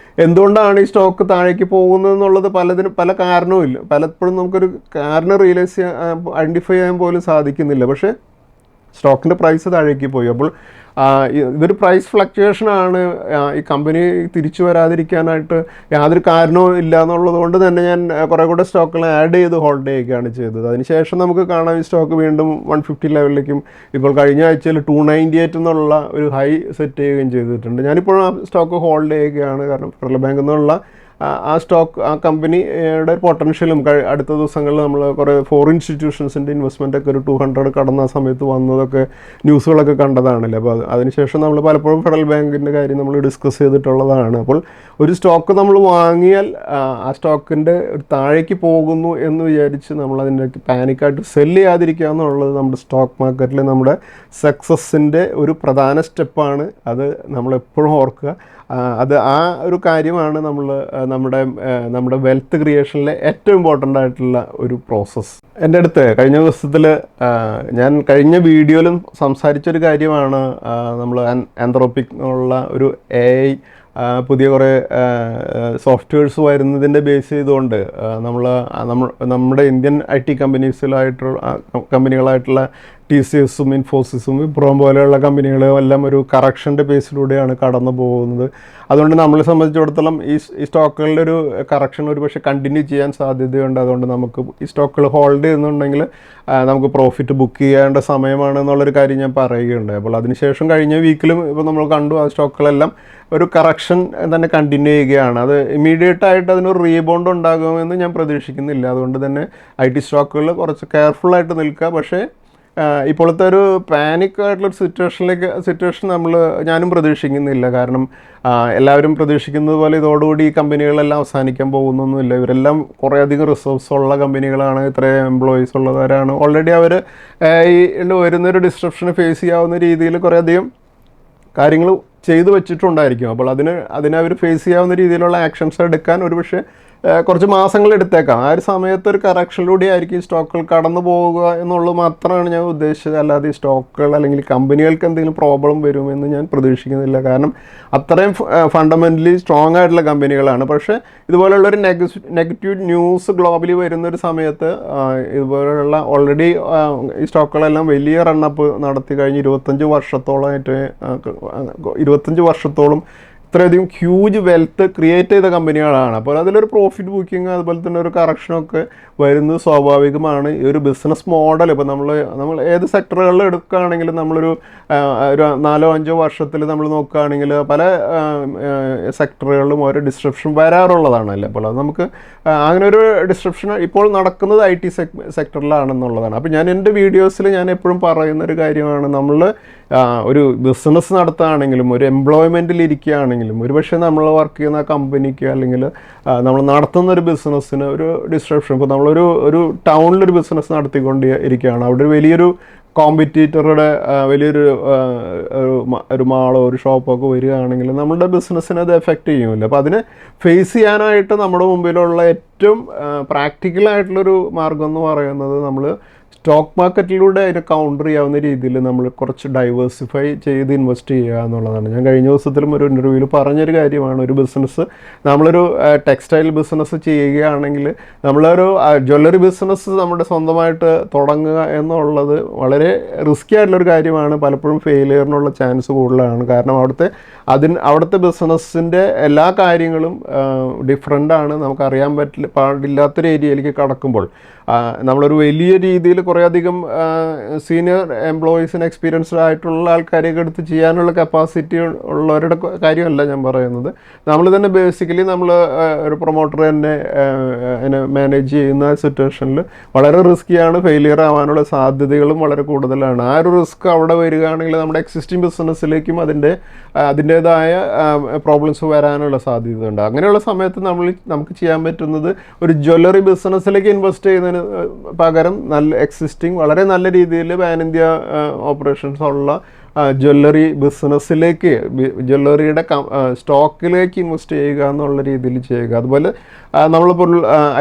എന്തുകൊണ്ടാണ് ഈ സ്റ്റോക്ക് താഴേക്ക് പോകുന്നത് എന്നുള്ളത് പല കാരണവുമില്ല. പലപ്പോഴും നമുക്കൊരു കാരണം ഐഡൻറ്റിഫൈ ചെയ്യാൻ പോലും സാധിക്കുന്നില്ല. പക്ഷേ സ്റ്റോക്കിൻ്റെ പ്രൈസ് താഴേക്ക് പോയി. അപ്പോൾ ഇതൊരു പ്രൈസ് ഫ്ലക്ച്വേഷനാണ്. ഈ കമ്പനി തിരിച്ചു വരാതിരിക്കാനായിട്ട് യാതൊരു കാരണവും ഇല്ല എന്നുള്ളത് കൊണ്ട് തന്നെ ഞാൻ കുറേ കൂടെ സ്റ്റോക്കുകൾ ആഡ് ചെയ്ത് ഹോൾഡ് ചെയ്യുകയാണ് ചെയ്തത്. അതിനുശേഷം നമുക്ക് കാണാം ഈ സ്റ്റോക്ക് വീണ്ടും 150 ലെവലിലേക്കും ഇപ്പോൾ കഴിഞ്ഞ ആഴ്ചയിൽ 298 എന്നുള്ള ഒരു ഹൈ സെറ്റ് ചെയ്യുകയും ചെയ്തിട്ടുണ്ട്. ഞാനിപ്പോഴും ആ സ്റ്റോക്ക് ഹോൾഡ് ചെയ്യുകയാണ്. കാരണം ഫെഡറൽ ബാങ്ക് എന്നുള്ള ആ കമ്പനിയുടെ പൊട്ടൻഷ്യലും അടുത്ത ദിവസങ്ങളിൽ നമ്മൾ കുറേ ഫോറിൻ ഇൻസ്റ്റിറ്റ്യൂഷൻസിൻ്റെ ഇൻവെസ്റ്റ്മെൻറ്റൊക്കെ ഒരു 200 കടന്ന സമയത്ത് വന്നതൊക്കെ ന്യൂസുകളൊക്കെ കണ്ടതാണല്ലേ. അപ്പോൾ അതിനുശേഷം നമ്മൾ പലപ്പോഴും ഫെഡറൽ ബാങ്കിൻ്റെ കാര്യം നമ്മൾ ഡിസ്കസ് ചെയ്തിട്ടുള്ളതാണ്. അപ്പോൾ ഒരു സ്റ്റോക്ക് നമ്മൾ വാങ്ങിയാൽ ആ സ്റ്റോക്കിൻ്റെ താഴേക്ക് പോകുന്നു എന്ന് വിചാരിച്ച് നമ്മൾ അതിൻ്റെ പാനിക്കായിട്ട് സെല്ല് ചെയ്യാതിരിക്കുക എന്നുള്ളത് നമ്മുടെ സ്റ്റോക്ക് മാർക്കറ്റിൽ നമ്മുടെ സക്സസ്സിൻ്റെ ഒരു പ്രധാന സ്റ്റെപ്പാണ്. അത് നമ്മളെപ്പോഴും ഓർക്കുക. ആ ഒരു കാര്യമാണ് നമ്മുടെ വെൽത്ത് ക്രിയേഷനിലെ ഏറ്റവും ഇമ്പോർട്ടൻ്റ് ആയിട്ടുള്ള ഒരു പ്രോസസ്സ്. എൻ്റെ അടുത്ത് കഴിഞ്ഞ ദിവസത്തിൽ ഞാൻ കഴിഞ്ഞ വീഡിയോയിലും സംസാരിച്ചൊരു കാര്യമാണ്, നമ്മൾ ആന്ത്രോപിക് എന്നുള്ള ഒരു AI പുതിയ കുറേ സോഫ്റ്റ്വെയർസ് വരുന്നതിൻ്റെ ബേസ് ചെയ്തുകൊണ്ട് നമ്മുടെ ഇന്ത്യൻ IT കമ്പനികളായിട്ടുള്ള TCSും ഇൻഫോസിസും വിപ്രോം പോലെയുള്ള കമ്പനികളും എല്ലാം ഒരു കറക്ഷൻ്റെ ബേസിലൂടെയാണ് കടന്നു പോകുന്നത്. അതുകൊണ്ട് നമ്മളെ സംബന്ധിച്ചിടത്തോളം ഈ സ്റ്റോക്കുകളുടെ ഒരു കറക്ഷൻ ഒരു പക്ഷേ കണ്ടിന്യൂ ചെയ്യാൻ സാധ്യതയുണ്ട്. അതുകൊണ്ട് നമുക്ക് ഈ സ്റ്റോക്കുകൾ ഹോൾഡ് ചെയ്യുന്നുണ്ടെങ്കിൽ നമുക്ക് പ്രോഫിറ്റ് ബുക്ക് ചെയ്യേണ്ട സമയമാണ് എന്നുള്ളൊരു കാര്യം ഞാൻ പറയുകയുണ്ടായി. അപ്പോൾ അതിനുശേഷം കഴിഞ്ഞ വീക്കിലും ഇപ്പോൾ നമ്മൾ കണ്ടു ആ സ്റ്റോക്കുകളെല്ലാം ഒരു കറക്ഷൻ തന്നെ കണ്ടിന്യൂ ചെയ്യുകയാണ്. അത് ഇമ്മീഡിയറ്റായിട്ട് അതിനൊരു റീബൗണ്ട് ഉണ്ടാകുമെന്ന് ഞാൻ പ്രതീക്ഷിക്കുന്നില്ല. അതുകൊണ്ട് തന്നെ IT സ്റ്റോക്കുകൾ കുറച്ച് കെയർഫുള്ളായിട്ട് നിൽക്കുക. പക്ഷേ ഇപ്പോഴത്തെ ഒരു പാനിക് ആയിട്ടുള്ളൊരു സിറ്റുവേഷൻ ഞാനും പ്രതീക്ഷിക്കുന്നില്ല. കാരണം എല്ലാവരും പ്രതീക്ഷിക്കുന്നത് പോലെ ഇതോടുകൂടി ഈ കമ്പനികളെല്ലാം അവസാനിക്കാൻ പോകുന്നൊന്നുമില്ല. ഇവരെല്ലാം കുറേയധികം റിസോഴ്സ് ഉള്ള കമ്പനികളാണ്, ഇത്രയും എംപ്ലോയീസ് ഉള്ളവരാണ്. ഓൾറെഡി അവർ ഈ വരുന്നൊരു ഡിസ്ട്രപ്ഷന് ഫേസ് ചെയ്യാവുന്ന രീതിയിൽ കുറേയധികം കാര്യങ്ങൾ ചെയ്തു വെച്ചിട്ടുണ്ടായിരിക്കും. അപ്പോൾ അതിനവർ ഫേസ് ചെയ്യാവുന്ന രീതിയിലുള്ള ആക്ഷൻസ് എടുക്കാൻ ഒരുപക്ഷെ കുറച്ച് മാസങ്ങൾ എടുത്തേക്കാം. ആ ഒരു സമയത്ത് ഒരു കറക്ഷനിലൂടെ ആയിരിക്കും ഈ സ്റ്റോക്കുകൾ കടന്നു പോവുക എന്നുള്ളത് മാത്രമാണ് ഞാൻ ഉദ്ദേശിച്ചത്. അല്ലാതെ ഈ സ്റ്റോക്കുകൾ അല്ലെങ്കിൽ കമ്പനികൾക്ക് എന്തെങ്കിലും പ്രോബ്ലം വരുമെന്ന് ഞാൻ പ്രതീക്ഷിക്കുന്നില്ല. കാരണം അത്രയും ഫണ്ടമെൻ്റലി സ്ട്രോങ് ആയിട്ടുള്ള കമ്പനികളാണ്. പക്ഷേ ഇതുപോലുള്ളൊരു നെഗറ്റീവ് ന്യൂസ് ഗ്ലോബലി വരുന്നൊരു സമയത്ത് ഇതുപോലുള്ള ഓൾറെഡി ഈ സ്റ്റോക്കുകളെല്ലാം വലിയ റണ്ണപ്പ് നടത്തി കഴിഞ്ഞ് 25 വർഷത്തോളം ഇത്രയധികം ഹ്യൂജ് വെൽത്ത് ക്രിയേറ്റ് ചെയ്ത കമ്പനികളാണ്. അപ്പോൾ അതിലൊരു പ്രോഫിറ്റ് ബുക്കിംഗ് അതുപോലെ തന്നെ ഒരു കറക്ഷനൊക്കെ വരുന്നത് സ്വാഭാവികമാണ്. ഈ ഒരു ബിസിനസ് മോഡൽ ഇപ്പോൾ നമ്മൾ ഏത് സെക്ടറുകളിൽ എടുക്കുകയാണെങ്കിലും നമ്മളൊരു 4-5 വർഷത്തിൽ നമ്മൾ നോക്കുകയാണെങ്കിൽ പല സെക്ടറുകളിലും ഓരോ ഡിസ്ട്രപ്ഷൻ വരാറുള്ളതാണല്ലേ. അപ്പോൾ അത് നമുക്ക് അങ്ങനെ ഒരു ഡിസ്ട്രപ്ഷൻ ഇപ്പോൾ നടക്കുന്നത് IT സെക്ടറിലാണെന്നുള്ളതാണ്. അപ്പോൾ ഞാൻ എൻ്റെ വീഡിയോസിൽ ഞാൻ എപ്പോഴും പറയുന്നൊരു കാര്യമാണ്, നമ്മൾ ഒരു ബിസിനസ് നടത്തുകയാണെങ്കിലും ഒരു എംപ്ലോയ്മെൻറ്റിൽ ഇരിക്കുകയാണെങ്കിലും ഒരുപക്ഷെ നമ്മൾ വർക്ക് ചെയ്യുന്ന കമ്പനിക്ക് അല്ലെങ്കിൽ നമ്മൾ നടത്തുന്ന ഒരു ബിസിനസ്സിന് ഒരു ഡിസ്ട്രപ്ഷൻ, ഇപ്പോൾ നമ്മളൊരു ടൗണിലൊരു ബിസിനസ് നടത്തിക്കൊണ്ട് ഇരിക്കുകയാണ്, അവിടെ ഒരു വലിയൊരു കോമ്പറ്റീറ്ററുടെ വലിയൊരു ഒരു മാളോ ഒരു ഷോപ്പോ ഒക്കെ വരികയാണെങ്കിൽ നമ്മളുടെ ബിസിനസ്സിനെ അത് എഫക്റ്റ് ചെയ്യുമല്ലോ. അപ്പോൾ അതിനെ ഫേസ് ചെയ്യാനായിട്ട് നമ്മുടെ മുമ്പിലുള്ള ഏറ്റവും പ്രാക്ടിക്കലായിട്ടുള്ളൊരു മാർഗം എന്ന് പറയുന്നത് നമ്മൾ സ്റ്റോക്ക് മാർക്കറ്റിലൂടെ അതിനെ കൗണ്ടർ ചെയ്യാവുന്ന രീതിയിൽ നമ്മൾ കുറച്ച് ഡൈവേഴ്സിഫൈ ചെയ്ത് ഇൻവെസ്റ്റ് ചെയ്യുക എന്നുള്ളതാണ്. ഞാൻ കഴിഞ്ഞ ദിവസത്തിലും ഒരു ഇൻ്റർവ്യൂവിൽ പറഞ്ഞൊരു കാര്യമാണ്, ഒരു ബിസിനസ് നമ്മളൊരു ടെക്സ്റ്റൈൽ ബിസിനസ് ചെയ്യുകയാണെങ്കിൽ നമ്മളൊരു ജ്വല്ലറി ബിസിനസ് നമ്മുടെ സ്വന്തമായിട്ട് തുടങ്ങുക എന്നുള്ളത് വളരെ റിസ്ക്കി ആയിട്ടുള്ളൊരു കാര്യമാണ്. പലപ്പോഴും ഫെയിലിയറിനുള്ള ചാൻസ് കൂടുതലാണ്. കാരണം അവിടുത്തെ ബിസിനസ്സിൻ്റെ എല്ലാ കാര്യങ്ങളും ഡിഫറെൻ്റാണ്. നമുക്കറിയാൻ പാടില്ലാത്തൊരു ഏരിയയിലേക്ക് കടക്കുമ്പോൾ നമ്മളൊരു വലിയ രീതിയിൽ കുറേയധികം സീനിയർ എംപ്ലോയീസിന് എക്സ്പീരിയൻസ്ഡ് ആയിട്ടുള്ള ആൾക്കാരെയൊക്കെ എടുത്ത് ചെയ്യാനുള്ള കപ്പാസിറ്റി ഉള്ളവരുടെ കാര്യമല്ല ഞാൻ പറയുന്നത്. നമ്മൾ തന്നെ ബേസിക്കലി നമ്മൾ ഒരു പ്രൊമോട്ടർ തന്നെ അതിനെ മാനേജ് ചെയ്യുന്ന സിറ്റുവേഷനിൽ വളരെ റിസ്ക്കിയാണ്, ഫെയിലിയർ ആവാനുള്ള സാധ്യതകളും വളരെ കൂടുതലാണ്. ആ ഒരു റിസ്ക് അവിടെ വരികയാണെങ്കിൽ നമ്മുടെ എക്സിസ്റ്റിംഗ് ബിസിനസ്സിലേക്കും അതിൻ്റേതായ പ്രോബ്ലംസ് വരാനുള്ള സാധ്യതയുണ്ട്. അങ്ങനെയുള്ള സമയത്ത് നമുക്ക് ചെയ്യാൻ പറ്റുന്നത് ഒരു ജ്വല്ലറി ബിസിനസ്സിലേക്ക് ഇൻവെസ്റ്റ് ചെയ്യുന്നതിന് പകരം വളരെ നല്ല രീതിയിൽ പാൻ ഇന്ത്യ ഓപ്പറേഷൻസ് ഉള്ള ജ്വല്ലറി ബിസിനസ്സിലേക്ക്, ജ്വല്ലറിയുടെ സ്റ്റോക്കിലേക്ക് ഇൻവെസ്റ്റ് ചെയ്യുക എന്നുള്ള രീതിയിൽ ചെയ്യുക. അതുപോലെ നമ്മളിപ്പോൾ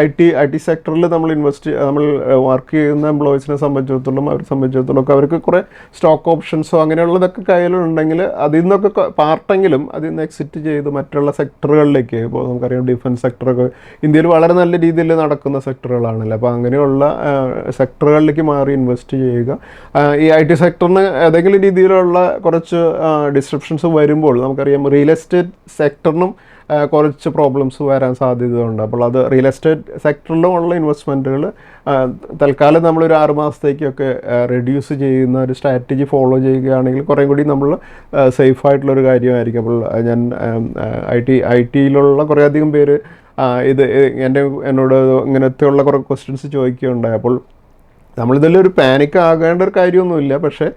IT സെക്ടറിൽ നമ്മൾ വർക്ക് ചെയ്യുന്ന എംപ്ലോയീസിനെ സംബന്ധിച്ചിടത്തോളം ഒക്കെ അവർക്ക് കുറേ സ്റ്റോക്ക് ഓപ്ഷൻസോ അങ്ങനെയുള്ളതൊക്കെ കയ്യിലുണ്ടെങ്കിൽ അതിൽ നിന്നൊക്കെ പാർട്ടെങ്കിലും അതിൽ നിന്ന് എക്സിറ്റ് ചെയ്ത് മറ്റുള്ള സെക്ടറുകളിലേക്ക്, ഇപ്പോൾ നമുക്കറിയാം ഡിഫൻസ് സെക്ടറൊക്കെ ഇന്ത്യയിൽ വളരെ നല്ല രീതിയിൽ നടക്കുന്ന സെക്ടറുകളാണല്ലോ. അപ്പോൾ അങ്ങനെയുള്ള സെക്ടറുകളിലേക്ക് മാറി ഇൻവെസ്റ്റ് ചെയ്യുക. ഈ IT സെക്ടറിന് ഏതെങ്കിലും രീതിയിലുള്ള കുറച്ച് ഡിസ്ട്രപ്ഷൻസ് വരുമ്പോൾ നമുക്കറിയാം റിയൽ എസ്റ്റേറ്റ് സെക്ടറിനും കുറച്ച് പ്രോബ്ലംസ് വരാൻ സാധ്യതയുണ്ട്. അപ്പോൾ അത് റിയൽ എസ്റ്റേറ്റ് സെക്ടറിലുമുള്ള ഇൻവെസ്റ്റ്മെൻറ്റുകൾ തൽക്കാലം നമ്മളൊരു 6 മാസത്തേക്കൊക്കെ റെഡ്യൂസ് ചെയ്യുന്ന ഒരു സ്ട്രാറ്റജി ഫോളോ ചെയ്യുകയാണെങ്കിൽ കുറേ കൂടി നമ്മൾ സേഫ് ആയിട്ടുള്ളൊരു കാര്യമായിരിക്കും. അപ്പോൾ ഞാൻ IT-യിലുള്ള കുറേയധികം പേര് എന്നോട് ഇങ്ങനത്തെയുള്ള കുറേ ക്വസ്റ്റ്യൻസ് ചോദിക്കുകയുണ്ടായി. അപ്പോൾ നമ്മളിതിലൊരു പാനിക് ആകേണ്ട ഒരു കാര്യമൊന്നുമില്ല. പക്ഷേ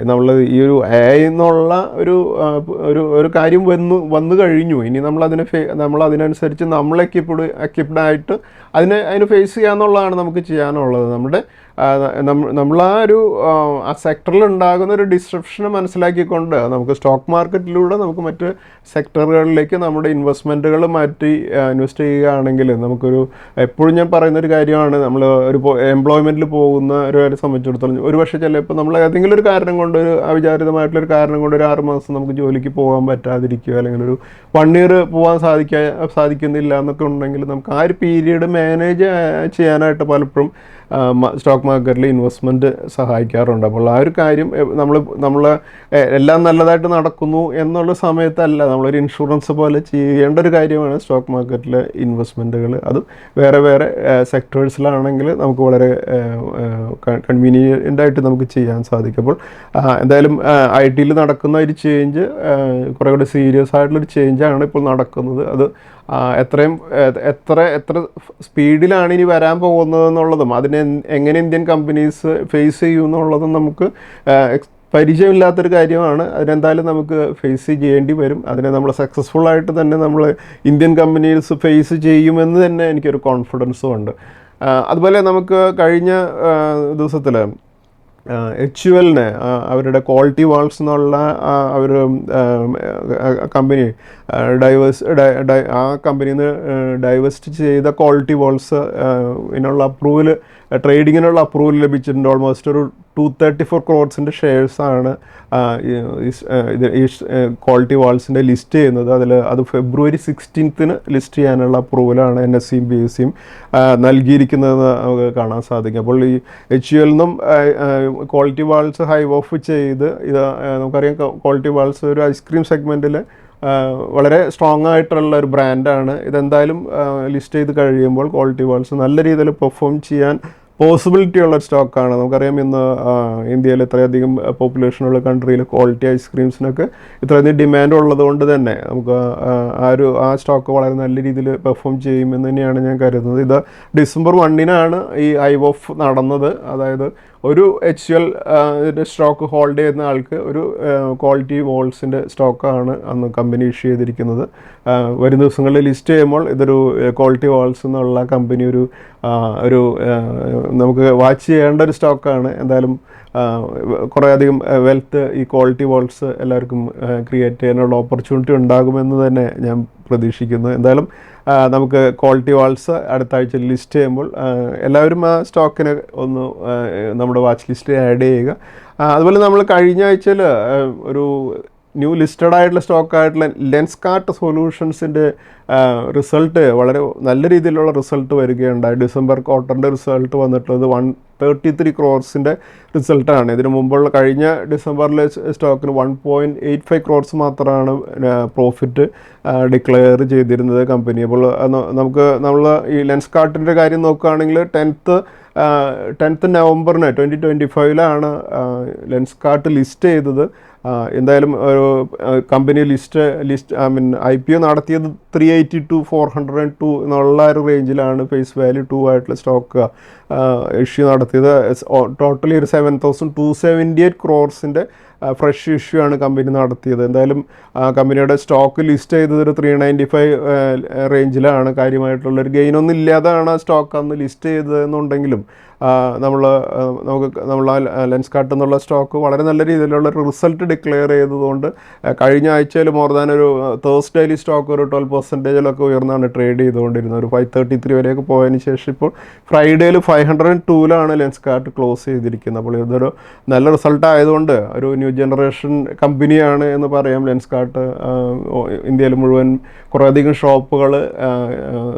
നമ്മൾ ഈ ഒരു AI എന്നുള്ള ഒരു കാര്യം വന്നു കഴിഞ്ഞു. ഇനി നമ്മൾ അതിനനുസരിച്ച് നമ്മൾ എക്യുപ്ഡ് ആയിട്ട് അതിന് ഫേസ് ചെയ്യാന്നുള്ളതാണ് നമുക്ക് ചെയ്യാനുള്ളത്. നമ്മൾ ആ സെക്ടറിൽ ഉണ്ടാകുന്ന ഒരു ഡിസ്ട്രപ്ഷനെ മനസ്സിലാക്കിക്കൊണ്ട് നമുക്ക് സ്റ്റോക്ക് മാർക്കറ്റിലൂടെ നമുക്ക് മറ്റ് സെക്ടറുകളിലേക്ക് നമ്മുടെ ഇൻവെസ്റ്റ്മെൻറ്റുകൾ മാറ്റി ഇൻവെസ്റ്റ് ചെയ്യുകയാണെങ്കിൽ എപ്പോഴും ഞാൻ പറയുന്നൊരു കാര്യമാണ്, നമ്മൾ ഒരു എംപ്ലോയ്മെൻറ്റിൽ പോകുന്ന ഒരാളെ സംബന്ധിച്ചിടത്തോളം ഒരുപക്ഷെ ചിലപ്പോൾ നമ്മൾ ഏതെങ്കിലും ഒരു കാരണം കൊണ്ട്, ഒരു അവിചാരിതമായിട്ടുള്ളൊരു കാരണം കൊണ്ട് ഒരു 6 മാസം നമുക്ക് ജോലിക്ക് പോകാൻ പറ്റാതിരിക്കുക, അല്ലെങ്കിൽ ഒരു 1 ഇയർ പോകാൻ സാധിക്കുന്നില്ല എന്നൊക്കെ ഉണ്ടെങ്കിൽ നമുക്ക് ആ ഒരു പീരീഡ് മാനേജ് ചെയ്യാനായിട്ട് പലപ്പോഴും സ്റ്റോക്ക് മാർക്കറ്റിൽ ഇൻവെസ്റ്റ്മെൻറ്റ് സഹായിക്കാറുണ്ട്. അപ്പോൾ ആ ഒരു കാര്യം നമ്മൾ എല്ലാം നല്ലതായിട്ട് നടക്കുന്നു എന്നുള്ള സമയത്തല്ല, നമ്മളൊരു ഇൻഷുറൻസ് പോലെ ചെയ്യേണ്ട ഒരു കാര്യമാണ് സ്റ്റോക്ക് മാർക്കറ്റിലെ ഇൻവെസ്റ്റ്മെൻറ്റുകൾ. അത് വേറെ സെക്ടേഴ്സിലാണെങ്കിൽ നമുക്ക് വളരെ കൺവീനിയൻ്റ് ആയിട്ട് നമുക്ക് ചെയ്യാൻ സാധിക്കും. അപ്പോൾ എന്തായാലും IT-യിൽ നടക്കുന്ന ഒരു ചേഞ്ച് കുറേ കൂടി സീരിയസ് ആയിട്ടുള്ളൊരു ചേഞ്ചാണ് ഇപ്പോൾ നടക്കുന്നത്. അത് എത്ര സ്പീഡിലാണ് ഇനി വരാൻ പോകുന്നതെന്നുള്ളതും അതിനെ എങ്ങനെ ഇന്ത്യൻ കമ്പനീസ് ഫേസ് ചെയ്യും എന്നുള്ളതും നമുക്ക് പരിചയമില്ലാത്തൊരു കാര്യമാണ്. അതിനെന്തായാലും നമുക്ക് ഫേസ് ചെയ്യേണ്ടി വരും. അതിനെ നമ്മൾ സക്സസ്ഫുള്ളായിട്ട് തന്നെ നമ്മൾ ഇന്ത്യൻ കമ്പനീസ് ഫേസ് ചെയ്യുമെന്ന് തന്നെ എനിക്കൊരു കോൺഫിഡൻസും ഉണ്ട്. അതുപോലെ നമുക്ക് കഴിഞ്ഞ ദിവസത്തിൽ HULനെ അവരുടെ ക്വാളിറ്റി വാൾസ് എന്നുള്ള അവർ കമ്പനി ആ കമ്പനിയിൽ നിന്ന് ഡൈവേസ്റ്റ് ചെയ്ത ക്വാളിറ്റി വാൾസ് ഇതിനുള്ള അപ്രൂവൽ ട്രേഡിങ്ങിനുള്ള അപ്രൂവൽ ലഭിച്ചിട്ടുണ്ട്. ഓൾമോസ്റ്റ് ഒരു 234 crores ഷെയർസാണ് ഈ ക്വാളിറ്റി വാൾസിൻ്റെ ലിസ്റ്റ് ചെയ്യുന്നത്. അത് February 16th ലിസ്റ്റ് ചെയ്യാനുള്ള അപ്രൂവലാണ് NSEയും BSEയും നൽകിയിരിക്കുന്നതെന്ന് നമുക്ക് കാണാൻ സാധിക്കും. അപ്പോൾ ഈ HUL നിന്നും ക്വാളിറ്റി വാൾസ് ഹൈവ് ഓഫ് ചെയ്ത് ഇത് നമുക്കറിയാം, ക്വാളിറ്റി വാൾസ് ഒരു ഐസ്ക്രീം സെഗ്മെൻറ്റിൽ വളരെ സ്ട്രോങ് ആയിട്ടുള്ള ഒരു ബ്രാൻഡാണ്. ഇതെന്തായാലും ലിസ്റ്റ് ചെയ്ത് കഴിയുമ്പോൾ ക്വാളിറ്റി വാൾസ് നല്ല രീതിയിൽ പെർഫോം ചെയ്യാൻ പോസിബിലിറ്റി ഉള്ള സ്റ്റോക്കാണ്. നമുക്കറിയാം ഇന്ന് ഇന്ത്യയിൽ ഇത്രയധികം പോപ്പുലേഷനുള്ള കൺട്രിയിൽ ക്വാളിറ്റി ഐസ്ക്രീംസിനൊക്കെ ഇത്രയധികം ഡിമാൻഡ് ഉള്ളത് കൊണ്ട് തന്നെ നമുക്ക് ആ സ്റ്റോക്ക് വളരെ നല്ല രീതിയിൽ പെർഫോം ചെയ്യുമെന്ന് തന്നെയാണ് ഞാൻ കരുതുന്നത്. ഇത് December 1 ഈ ഹൈവ് ഓഫ് നടന്നത്. അതായത് ഒരു HUL സ്റ്റോക്ക് ഹോൾഡ് ചെയ്യുന്ന ആൾക്ക് ഒരു ക്വാളിറ്റി വാൾസിൻ്റെ സ്റ്റോക്കാണ് അന്ന് കമ്പനി ഇഷ്യൂ ചെയ്തിരിക്കുന്നത്. വരും ദിവസങ്ങളിൽ ലിസ്റ്റ് ചെയ്യുമ്പോൾ ഇതൊരു ക്വാളിറ്റി വാൾസ് എന്നുള്ള കമ്പനി ഒരു നമുക്ക് വാച്ച് ചെയ്യേണ്ട ഒരു സ്റ്റോക്കാണ്. എന്തായാലും കുറേ അധികം വെൽത്ത് ഈ ക്വാളിറ്റി വാൾസ് എല്ലാവർക്കും ക്രിയേറ്റ് ചെയ്യാനുള്ള ഓപ്പർച്യൂണിറ്റി ഉണ്ടാകുമെന്ന് തന്നെ ഞാൻ പ്രതീക്ഷിക്കുന്നു. എന്തായാലും നമുക്ക് ക്വാളിറ്റി വാൾസ് അടുത്ത ആഴ്ച ലിസ്റ്റ് ചെയ്യുമ്പോൾ എല്ലാവരും ആ സ്റ്റോക്കിനെ ഒന്ന് നമ്മുടെ വാച്ച് ലിസ്റ്റിൽ ആഡ് ചെയ്യുക. അതുപോലെ നമ്മൾ കഴിഞ്ഞ ആഴ്ചയിൽ ഒരു ന്യൂ ലിസ്റ്റഡ് ആയിട്ടുള്ള സ്റ്റോക്കായിട്ടുള്ള ലെൻസ്കാർട്ട് സൊല്യൂഷൻസിൻ്റെ റിസൾട്ട് വളരെ നല്ല രീതിയിലുള്ള റിസൾട്ട് വരികയുണ്ടായി. ഡിസംബർ ക്വാർട്ടറിൻ്റെ റിസൾട്ട് വന്നിട്ടുള്ളത് 133 crores റിസൾട്ടാണ്. ഇതിനു മുമ്പുള്ള കഴിഞ്ഞ ഡിസംബറിലെ സ്റ്റോക്കിന് 1.85 crores മാത്രമാണ് പ്രോഫിറ്റ് ഡിക്ലെയർ ചെയ്തിരുന്നത് കമ്പനി. അപ്പോൾ നമ്മൾ ഈ ലെൻസ്കാർട്ടിൻ്റെ കാര്യം നോക്കുകയാണെങ്കിൽ 10th November 2025 ലെൻസ്കാർട്ട് ലിസ്റ്റ് ചെയ്തത്. എന്തായാലും ഒരു കമ്പനി IPO നടത്തിയത് 380 to 402 എന്നുള്ള ഒരു റേഞ്ചിലാണ് ഫേസ് വാല്യൂ 2 ആയിട്ടുള്ള സ്റ്റോക്ക് ഇഷ്യൂ നടത്തിയത്. ടോട്ടലി ഒരു 7,278 crores ഫ്രഷ് ഇഷ്യൂ ആണ് കമ്പനി നടത്തിയത്. എന്തായാലും കമ്പനിയുടെ സ്റ്റോക്ക് ലിസ്റ്റ് ചെയ്തത് ഒരു 395 റേഞ്ചിലാണ്. കാര്യമായിട്ടുള്ളൊരു ഗെയിനൊന്നും ഇല്ലാതാണ് ആ സ്റ്റോക്ക് അന്ന് ലിസ്റ്റ് ചെയ്തതെന്നുണ്ടെങ്കിലും നമ്മൾ ലെൻസ്കാർട്ട് എന്നുള്ള സ്റ്റോക്ക് വളരെ നല്ല രീതിയിലുള്ള ഒരു റിസൾട്ട് ഡിക്ലെയർ ചെയ്തതുകൊണ്ട് കഴിഞ്ഞ ആഴ്ചയിൽ മോർ ദാൻ ഒരു തേഴ്സ്ഡേയിലി സ്റ്റോക്ക് ഒരു 12% ഉയർന്നാണ് ട്രേഡ് ചെയ്തുകൊണ്ടിരുന്നത്. ഒരു 533 വരെയൊക്കെ പോയതിന് ശേഷം ഇപ്പോൾ ഫ്രൈഡേയിൽ 502 ലെൻസ്കാർട്ട് ക്ലോസ് ചെയ്തിരിക്കുന്നത്. അപ്പോൾ ഇതൊരു നല്ല റിസൾട്ട് ആയതുകൊണ്ട് ഒരു ന്യൂ ജനറേഷൻ കമ്പനിയാണ് എന്ന് പറയാം ലെൻസ്കാർട്ട്. ഇന്ത്യയിൽ മുഴുവൻ കുറേയധികം ഷോപ്പുകൾ,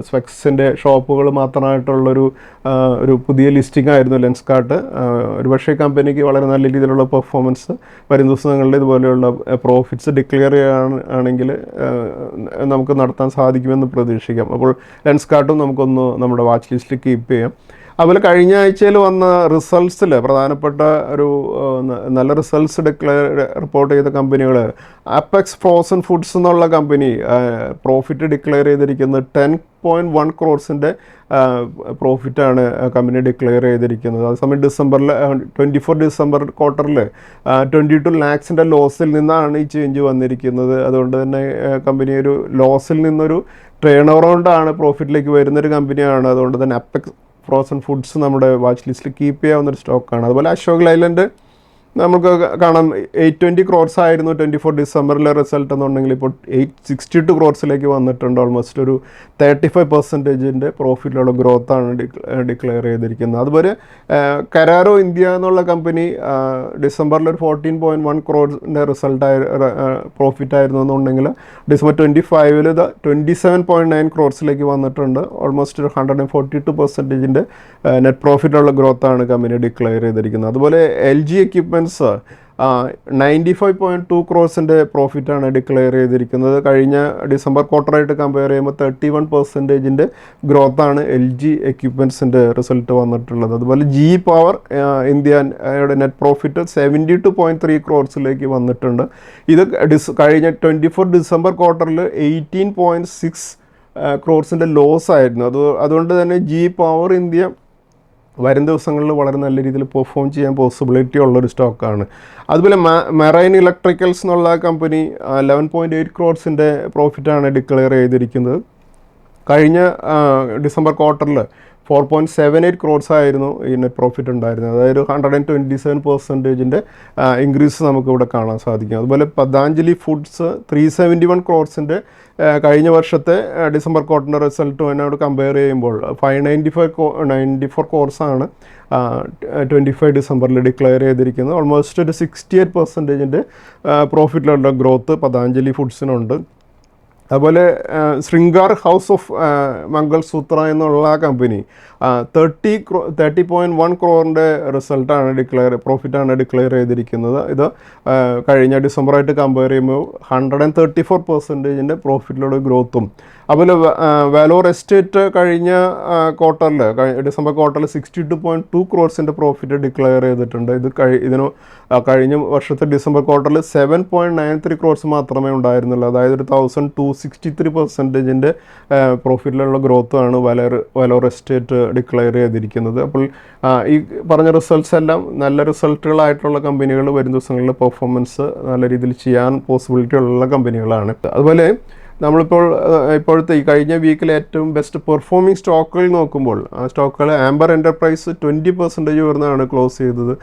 സ്പെക്സിൻ്റെ ഷോപ്പുകൾ മാത്രമായിട്ടുള്ളൊരു പുതിയ ലിസ്റ്റിംഗ് ആയിരുന്നു ലെൻസ്കാർട്ട്. ഒരുപക്ഷെ കമ്പനിക്ക് വളരെ നല്ല രീതിയിലുള്ള പെർഫോമൻസ് വരും ദിവസങ്ങളിൽ ഇതുപോലെയുള്ള പ്രോഫിറ്റ്സ് ഡിക്ലെയർ ചെയ്യുകയാണെങ്കിൽ നമുക്ക് നടത്താൻ സാധിക്കുമെന്ന് പ്രതീക്ഷിക്കാം. അപ്പോൾ ലെൻസ്കാർട്ടും നമുക്കൊന്ന് നമ്മുടെ വാച്ച് ലിസ്റ്റിൽ കീപ്പ് ചെയ്യാം. അതുപോലെ കഴിഞ്ഞ ആഴ്ചയിൽ വന്ന റിസൾട്ട്സിൽ പ്രധാനപ്പെട്ട ഒരു നല്ല റിസൾട്ട്സ് റിപ്പോർട്ട് ചെയ്ത കമ്പനികൾ അപ്പെക്സ് ഫ്രോസൺ ഫുഡ്സ് എന്നുള്ള കമ്പനി പ്രോഫിറ്റ് ഡിക്ലെയർ ചെയ്തിരിക്കുന്നത് 10.1 crores പ്രോഫിറ്റാണ് കമ്പനി ഡിക്ലെയർ ചെയ്തിരിക്കുന്നത്. അതേസമയം 24 ഡിസംബർ ക്വാർട്ടറിൽ 22 lakhs ലോസിൽ നിന്നാണ് ഈ ചേഞ്ച് വന്നിരിക്കുന്നത്. അതുകൊണ്ട് തന്നെ കമ്പനി ഒരു ലോസിൽ നിന്നൊരു ടേൺ അറൗണ്ടാണ് പ്രോഫിറ്റിലേക്ക് വരുന്നൊരു കമ്പനിയാണ്. അതുകൊണ്ട് തന്നെ അപ്പെക്സ് ഫ്രോസൺ ഫുഡ്സ് നമ്മുടെ വാച്ച് ലിസ്റ്റിൽ കീപ്പ് ചെയ്യാവുന്നൊരു സ്റ്റോക്കാണ്. അതുപോലെ അശോക് ലൈലൻഡ് നമുക്ക് കാണാം 820 crores ആയിരുന്നു 24 ഡിസംബറിലെ റിസൾട്ട് എന്നുണ്ടെങ്കിൽ ഇപ്പോൾ 862 crores വന്നിട്ടുണ്ട്. ഓൾമോസ്റ്റ് ഒരു 35% പ്രോഫിറ്റിലുള്ള ഗ്രോത്താണ് ഡിക്ലെയർ ചെയ്തിരിക്കുന്നത്. അതുപോലെ കരാറോ ഇന്ത്യ എന്നുള്ള കമ്പനി ഡിസംബറിൽ ഒരു 14.1 crores പ്രോഫിറ്റ് ആയിരുന്നു എന്നുണ്ടെങ്കിൽ December 25 ഇത് 27.9 crores വന്നിട്ടുണ്ട്. ഓൾമോസ്റ്റ് ഒരു 142% നെറ്റ് പ്രോഫിറ്റുള്ള ഗ്രോത്താണ് കമ്പനി ഡിക്ലെയർ ചെയ്തിരിക്കുന്നത്. അതുപോലെ LG എക്യുപ്മെൻറ്റ്സ് 95.2 crores പ്രോഫിറ്റാണ് ഡിക്ലെയർ ചെയ്തിരിക്കുന്നത്. കഴിഞ്ഞ ഡിസംബർ ക്വാർട്ടറായിട്ട് കമ്പയർ ചെയ്യുമ്പോൾ 31% ഗ്രോത്താണ് LG എക്യുപ്മെൻറ്റ്സിൻ്റെ റിസൾട്ട് വന്നിട്ടുള്ളത്. അതുപോലെ GE പവർ ഇന്ത്യയുടെ നെറ്റ് പ്രോഫിറ്റ് 72.3 crores വന്നിട്ടുണ്ട്. ഇത് കഴിഞ്ഞ 24 ഡിസംബർ ക്വാർട്ടറിൽ 18.6 crores ലോസ് ആയിരുന്നു. അതുകൊണ്ട് തന്നെ GE പവർ ഇന്ത്യ വരും ദിവസങ്ങളിൽ വളരെ നല്ല രീതിയിൽ പെർഫോം ചെയ്യാൻ പോസിബിലിറ്റി ഉള്ളൊരു സ്റ്റോക്കാണ്. അതുപോലെ മെറൈൻ ഇലക്ട്രിക്കൽസ് എന്നുള്ള കമ്പനി 11.8 crores പ്രോഫിറ്റാണ് ഡിക്ലെയർ ചെയ്തിരിക്കുന്നത്. കഴിഞ്ഞ ഡിസംബർ ക്വാർട്ടറിൽ 4.78 crores ആയിരുന്നു ഈ നെറ്റ് പ്രോഫിറ്റ് ഉണ്ടായിരുന്നത്. അതായത് 127% ഇൻക്രീസ് നമുക്കിവിടെ കാണാൻ സാധിക്കും. അതുപോലെ പതാഞ്ജലി ഫുഡ്സ് 371 crores കഴിഞ്ഞ വർഷത്തെ ഡിസംബർ ക്വാർട്ടറിൻ്റെ റിസൾട്ടുമായിട്ട് കമ്പയർ ചെയ്യുമ്പോൾ 594 crores-ആണ് 25 ഡിസംബറിൽ ഡിക്ലെയർ ചെയ്തിരിക്കുന്നത്. ഓൾമോസ്റ്റ് ഒരു 68% പ്രോഫിറ്റിലുള്ള ഗ്രോത്ത് പതാഞ്ജലി ഫുഡ്സിനുണ്ട്. അതുപോലെ ശൃംഗാർ ഹൗസ് ഓഫ് മംഗൾസൂത്ര എന്നുള്ള കമ്പനി 30.1 crore റിസൾട്ടാണ് പ്രോഫിറ്റാണ് ഡിക്ലെയർ ചെയ്തിരിക്കുന്നത്. ഇത് കഴിഞ്ഞ ഡിസംബറായിട്ട് കമ്പയർ ചെയ്യുമ്പോൾ 134% പ്രോഫിറ്റിലുള്ള ഗ്രോത്തും. അതുപോലെ വാലോർ എസ്റ്റേറ്റ് കഴിഞ്ഞ ക്വാർട്ടറിൽ ഡിസംബർ ക്വാർട്ടറിൽ 62.2 crores പ്രോഫിറ്റ് ഡിക്ലെയർ ചെയ്തിട്ടുണ്ട്. ഇതിന് കഴിഞ്ഞ വർഷത്തെ ഡിസംബർ ക്വാർട്ടറിൽ 7.93 crores മാത്രമേ ഉണ്ടായിരുന്നുള്ളൂ. അതായത് ഒരു 1263% പ്രോഫിറ്റിലുള്ള ഗ്രോത്താണ് വാലോർ എസ്റ്റേറ്റ് ഡിക്ലെയർ ചെയ്തിരിക്കുന്നത്. അപ്പോൾ ഈ പറഞ്ഞ റിസൾട്ട്സ് എല്ലാം നല്ല റിസൾട്ടുകളായിട്ടുള്ള കമ്പനികൾ വരും ദിവസങ്ങളിൽ പെർഫോമൻസ് നല്ല രീതിയിൽ ചെയ്യാൻ പോസിബിലിറ്റി ഉള്ള കമ്പനികളാണ്. അതുപോലെ ഇപ്പോഴത്തെ ഈ കഴിഞ്ഞ വീക്കിലെ ഏറ്റവും ബെസ്റ്റ് പെർഫോമിംഗ് സ്റ്റോക്കുകൾ നോക്കുമ്പോൾ ആ സ്റ്റോക്കുകൾ ആംബർ എൻ്റർപ്രൈസ് 20% ഉയർന്നാണ് ക്ലോസ് ചെയ്തത്.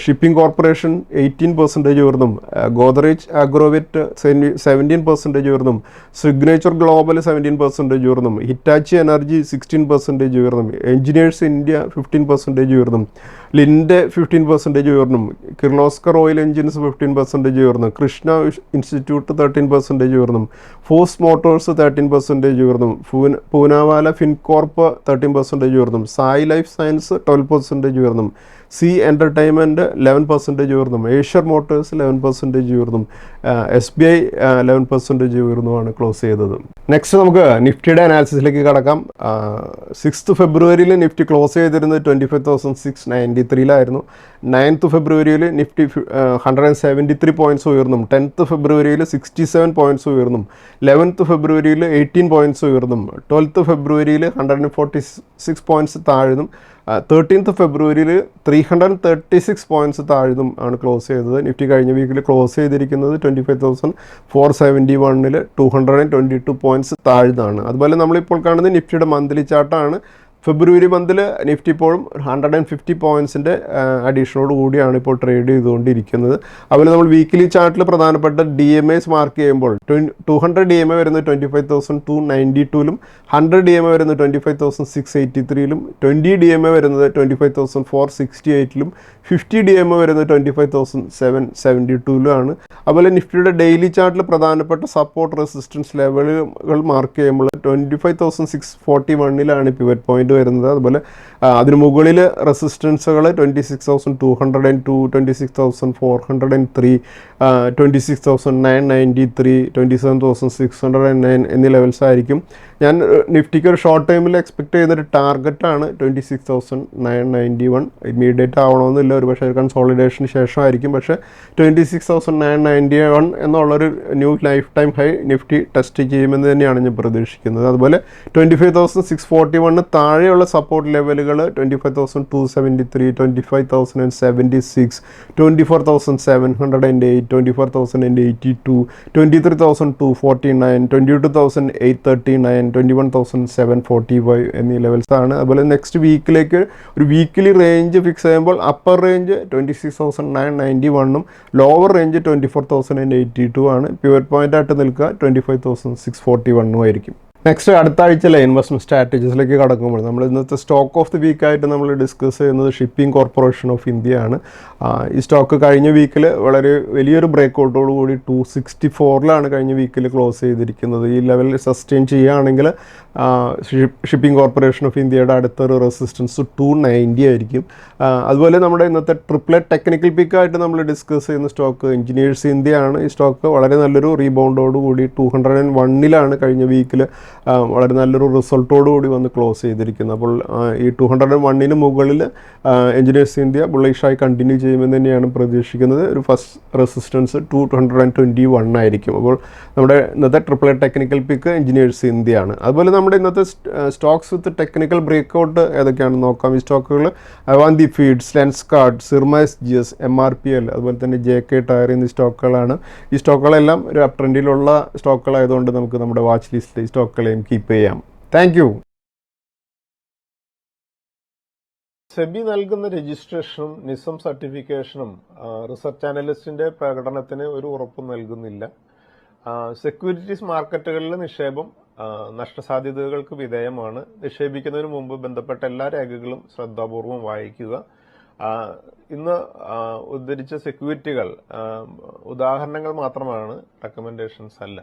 ഷിപ്പിംഗ് കോർപ്പറേഷൻ 18% ഉയർന്നും, ഗോദ്രേജ് അഗ്രോവെറ്റ് 17% ഉയർന്നും, സിഗ്നേച്ചർ ഗ്ലോബൽ 17% ഉയർന്നും, ഹിറ്റാച്ചി എനർജി 16% ഉയർന്നും, എഞ്ചിനീയേഴ്സ് ഇന്ത്യ 15% ഉയർന്നും, ലിൻഡെ 15% ഉയർന്നും, കിർലോസ്കർ ഓയിൽ എഞ്ചിൻസ് 15% ഉയർന്നു, കൃഷ്ണ ഇൻസ്റ്റിറ്റ്യൂട്ട് 13% ഉയർന്നും, ഫോഴ്സ് മോട്ടോഴ്സ് 13% ഉയർന്നും, പൂനാവാല ഫിൻകോർപ്പ് 13% ഉയർന്നും, സായി ലൈഫ് സയൻസ് 12% ഉയർന്നും, സി എൻ്റർടൈൻമെൻറ്റ് 11% ഉയർന്നും, ഏഷ്യർ മോട്ടോഴ്സ് 11% ഉയർന്നും, SBI 11% ഉയർന്നുമാണ് ക്ലോസ് ചെയ്തത്. നെക്സ്റ്റ് നമുക്ക് നിഫ്റ്റിയുടെ അനാലിസിസിലേക്ക് കടക്കാം. 6th ഫെബ്രുവരിയിൽ നിഫ്റ്റി ക്ലോസ് ചെയ്തിരുന്നത് 25,693 9th ഫെബ്രുവരിയിൽ നിഫ്റ്റി 173 പോയിൻറ്റ്സ് ഉയർന്നും, 10th ഫെബ്രുവരിയിൽ 67 പോയിൻറ്റ്സ് ഉയർന്നും, 11th ഫെബ്രുവരിയിൽ 18 പോയിൻറ്റ്സ് ഉയർന്നും, 12th ഫെബ്രുവരിയിൽ 146 പോയിൻറ്റ്സ് താഴ്ന്നും, 13th ഫെബ്രുവരിയിൽ 336 പോയിൻറ്റ്സ് താഴ്ന്നും ആണ് ക്ലോസ് ചെയ്തത്. നിഫ്റ്റി കഴിഞ്ഞ വീക്കിൽ ക്ലോസ് ചെയ്തിരിക്കുന്നത് 25,471 222 പോയിൻറ്റ്സ് താഴ്ന്നാണ്. അതുപോലെ നമ്മളിപ്പോൾ കാണുന്നത് നിഫ്റ്റിയുടെ മന്ത്ലി ചാർട്ടാണ്. ഫെബ്രുവരി മന്തിൽ നിഫ്റ്റി ഇപ്പോഴും 150 പോയിൻറ്റ്സിൻ്റെ അഡീഷനോട് കൂടിയാണ് ഇപ്പോൾ ട്രേഡ് ചെയ്തുകൊണ്ടിരിക്കുന്നത്. അതുപോലെ നമ്മൾ വീക്കിലി ചാർട്ടിൽ പ്രധാനപ്പെട്ട DMAs മാർക്ക് ചെയ്യുമ്പോൾ 200 DMA വരുന്നത് 25,292 100 DMA വരുന്നത് 25,683 20 DMA വരുന്നത് 25,468 50 DMA വരുന്നത് 25,772 അതുപോലെ നിഫ്റ്റിയുടെ ഡെയിലി ചാർട്ടിൽ പ്രധാനപ്പെട്ട സപ്പോർട്ട് റെസിസ്റ്റൻസ് ലെവലുകൾ മാർക്ക് ചെയ്യുമ്പോൾ 25,641 പിവറ്റ് പോയിന്റ് വരുന്നത്. അതുപോലെ അതിന് മുകളിൽ റെസിസ്റ്റൻസുകൾ 26,202 26,403 26,993 27,609 എന്നീ ലെവൽസ് ആയിരിക്കും. ഞാൻ നിഫ്റ്റിക്ക് ഒരു ഷോർട്ട് ടൈമിൽ എക്സ്പെക്ട് ചെയ്യുന്നൊരു ടാർഗറ്റാണ് 26,991. ഇമ്മീഡിയറ്റ് ആവണമെന്നില്ല, ഒരു പക്ഷേ കൺസോളിഡേഷന് ശേഷമായിരിക്കും. പക്ഷേ 26,991 എന്നുള്ളൊരു new life time high Nifty test ചെയ്യുമെന്ന് തന്നെയാണ് ഞാൻ പ്രതീക്ഷിക്കുന്നത്. അതുപോലെ 25,641 താഴെയുള്ള സപ്പോർട്ട് ലെവലുകൾ 25,273 25,076 24,708 24,082 23,249 22,839 21,745 എന്നീ ലെവൽസാണ്. അതുപോലെ നെക്സ്റ്റ് വീക്കിലേക്ക് ഒരു വീക്കിലി റേഞ്ച് ഫിക്സ് ചെയ്യുമ്പോൾ അപ്പർ റേഞ്ച് 26,991 ലോവർ റേഞ്ച് 24,082 ആണ്. പ്യുവർ പോയിന്റ് ആയിട്ട് നിൽക്കുക 25,641 ആയിരിക്കും. നെക്സ്റ്റ് അടുത്ത ആഴ്ചയിലെ ഇൻവെസ്റ്റ്മെൻറ്റ് സ്ട്രാറ്റജീസിലേക്ക് കടക്കുമ്പോൾ നമ്മൾ ഇന്നത്തെ സ്റ്റോക്ക് ഓഫ് ദി വീക്കായിട്ട് നമ്മൾ ഡിസ്കസ് ചെയ്യുന്നത് ഷിപ്പിംഗ് കോർപ്പറേഷൻ ഓഫ് ഇന്ത്യ ആണ്. ഈ സ്റ്റോക്ക് കഴിഞ്ഞ വീക്കിൽ വളരെ വലിയൊരു ബ്രേക്കൗട്ടോട് കൂടി 264 കഴിഞ്ഞ വീക്കിൽ ക്ലോസ് ചെയ്തിരിക്കുന്നത്. ഈ ലെവലിൽ സസ്റ്റെയിൻ ചെയ്യുകയാണെങ്കിൽ ഷിപ്പിംഗ് കോർപ്പറേഷൻ ഓഫ് ഇന്ത്യയുടെ അടുത്തൊരു റെസിസ്റ്റൻസ് 290 ആയിരിക്കും. അതുപോലെ നമ്മുടെ ഇന്നത്തെ ട്രിപ്ലെറ്റ് ടെക്നിക്കൽ പിക്കായിട്ട് നമ്മൾ ഡിസ്കസ് ചെയ്യുന്ന സ്റ്റോക്ക് എഞ്ചിനീയേഴ്സ് ഇന്ത്യ ആണ്. ഈ സ്റ്റോക്ക് വളരെ നല്ലൊരു റീബൗണ്ടോട് കൂടി 201 കഴിഞ്ഞ വീക്കിൽ വളരെ നല്ലൊരു റിസൾട്ടോടുകൂടി വന്ന് ക്ലോസ് ചെയ്തിരിക്കുന്നത്. അപ്പോൾ ഈ 201 മുകളിൽ എഞ്ചിനീയേഴ്സ് ഇന്ത്യ ബുള്ളിഷായി കണ്ടിന്യൂ ചെയ്യുമെന്ന് തന്നെയാണ് പ്രതീക്ഷിക്കുന്നത്. ഒരു ഫസ്റ്റ് റെസിസ്റ്റൻസ് 221 ആയിരിക്കും. അപ്പോൾ നമ്മുടെ ഇന്നത്തെ ട്രിപ്ലെറ്റ് ടെക്നിക്കൽ പിക്ക് എഞ്ചിനീയേഴ്സ് ഇന്ത്യ ആണ്. അതുപോലെ നമ്മുടെ ഇന്നത്തെ സ്റ്റോക്സ് വിത്ത് ടെക്നിക്കൽ ബ്രേക്കൗട്ട് ഏതൊക്കെയാണെന്ന് നോക്കാം. ഈ സ്റ്റോക്കുകൾ Avanti Feeds, Lenskart, Syrma SGS, MRPL, അതുപോലെ തന്നെ JK ടയർ എന്നീ സ്റ്റോക്കുകളാണ്. ഈ സ്റ്റോക്കുകളെല്ലാം ഒരു അപ് ട്രെൻഡിലുള്ള സ്റ്റോക്കുകളായതുകൊണ്ട് നമുക്ക് നമ്മുടെ വാച്ച് ലിസ്റ്റിൽ ഈ സ്റ്റോക്കുകളെയും കീപ്പ് ചെയ്യാം. Thank you. സെബി നൽകുന്ന രജിസ്ട്രേഷനും നിസം സർട്ടിഫിക്കേഷനും റിസർച്ച് അനലിസ്റ്റിന്റെ പ്രകടനത്തിന് ഒരു ഉറപ്പും നൽകുന്നില്ല. സെക്യൂരിറ്റീസ് മാർക്കറ്റുകളിലെ നിക്ഷേപം നഷ്ടസാധ്യതകൾക്ക് വിധേയമാണ്. നിക്ഷേപിക്കുന്നതിന് മുമ്പ് ബന്ധപ്പെട്ട എല്ലാ രേഖകളും ശ്രദ്ധാപൂർവം വായിക്കുക. ഇന്ന് ഉദ്ധരിച്ച സെക്യൂരിറ്റികൾ ഉദാഹരണങ്ങൾ മാത്രമാണ്, റെക്കമെൻഡേഷൻസ് അല്ല.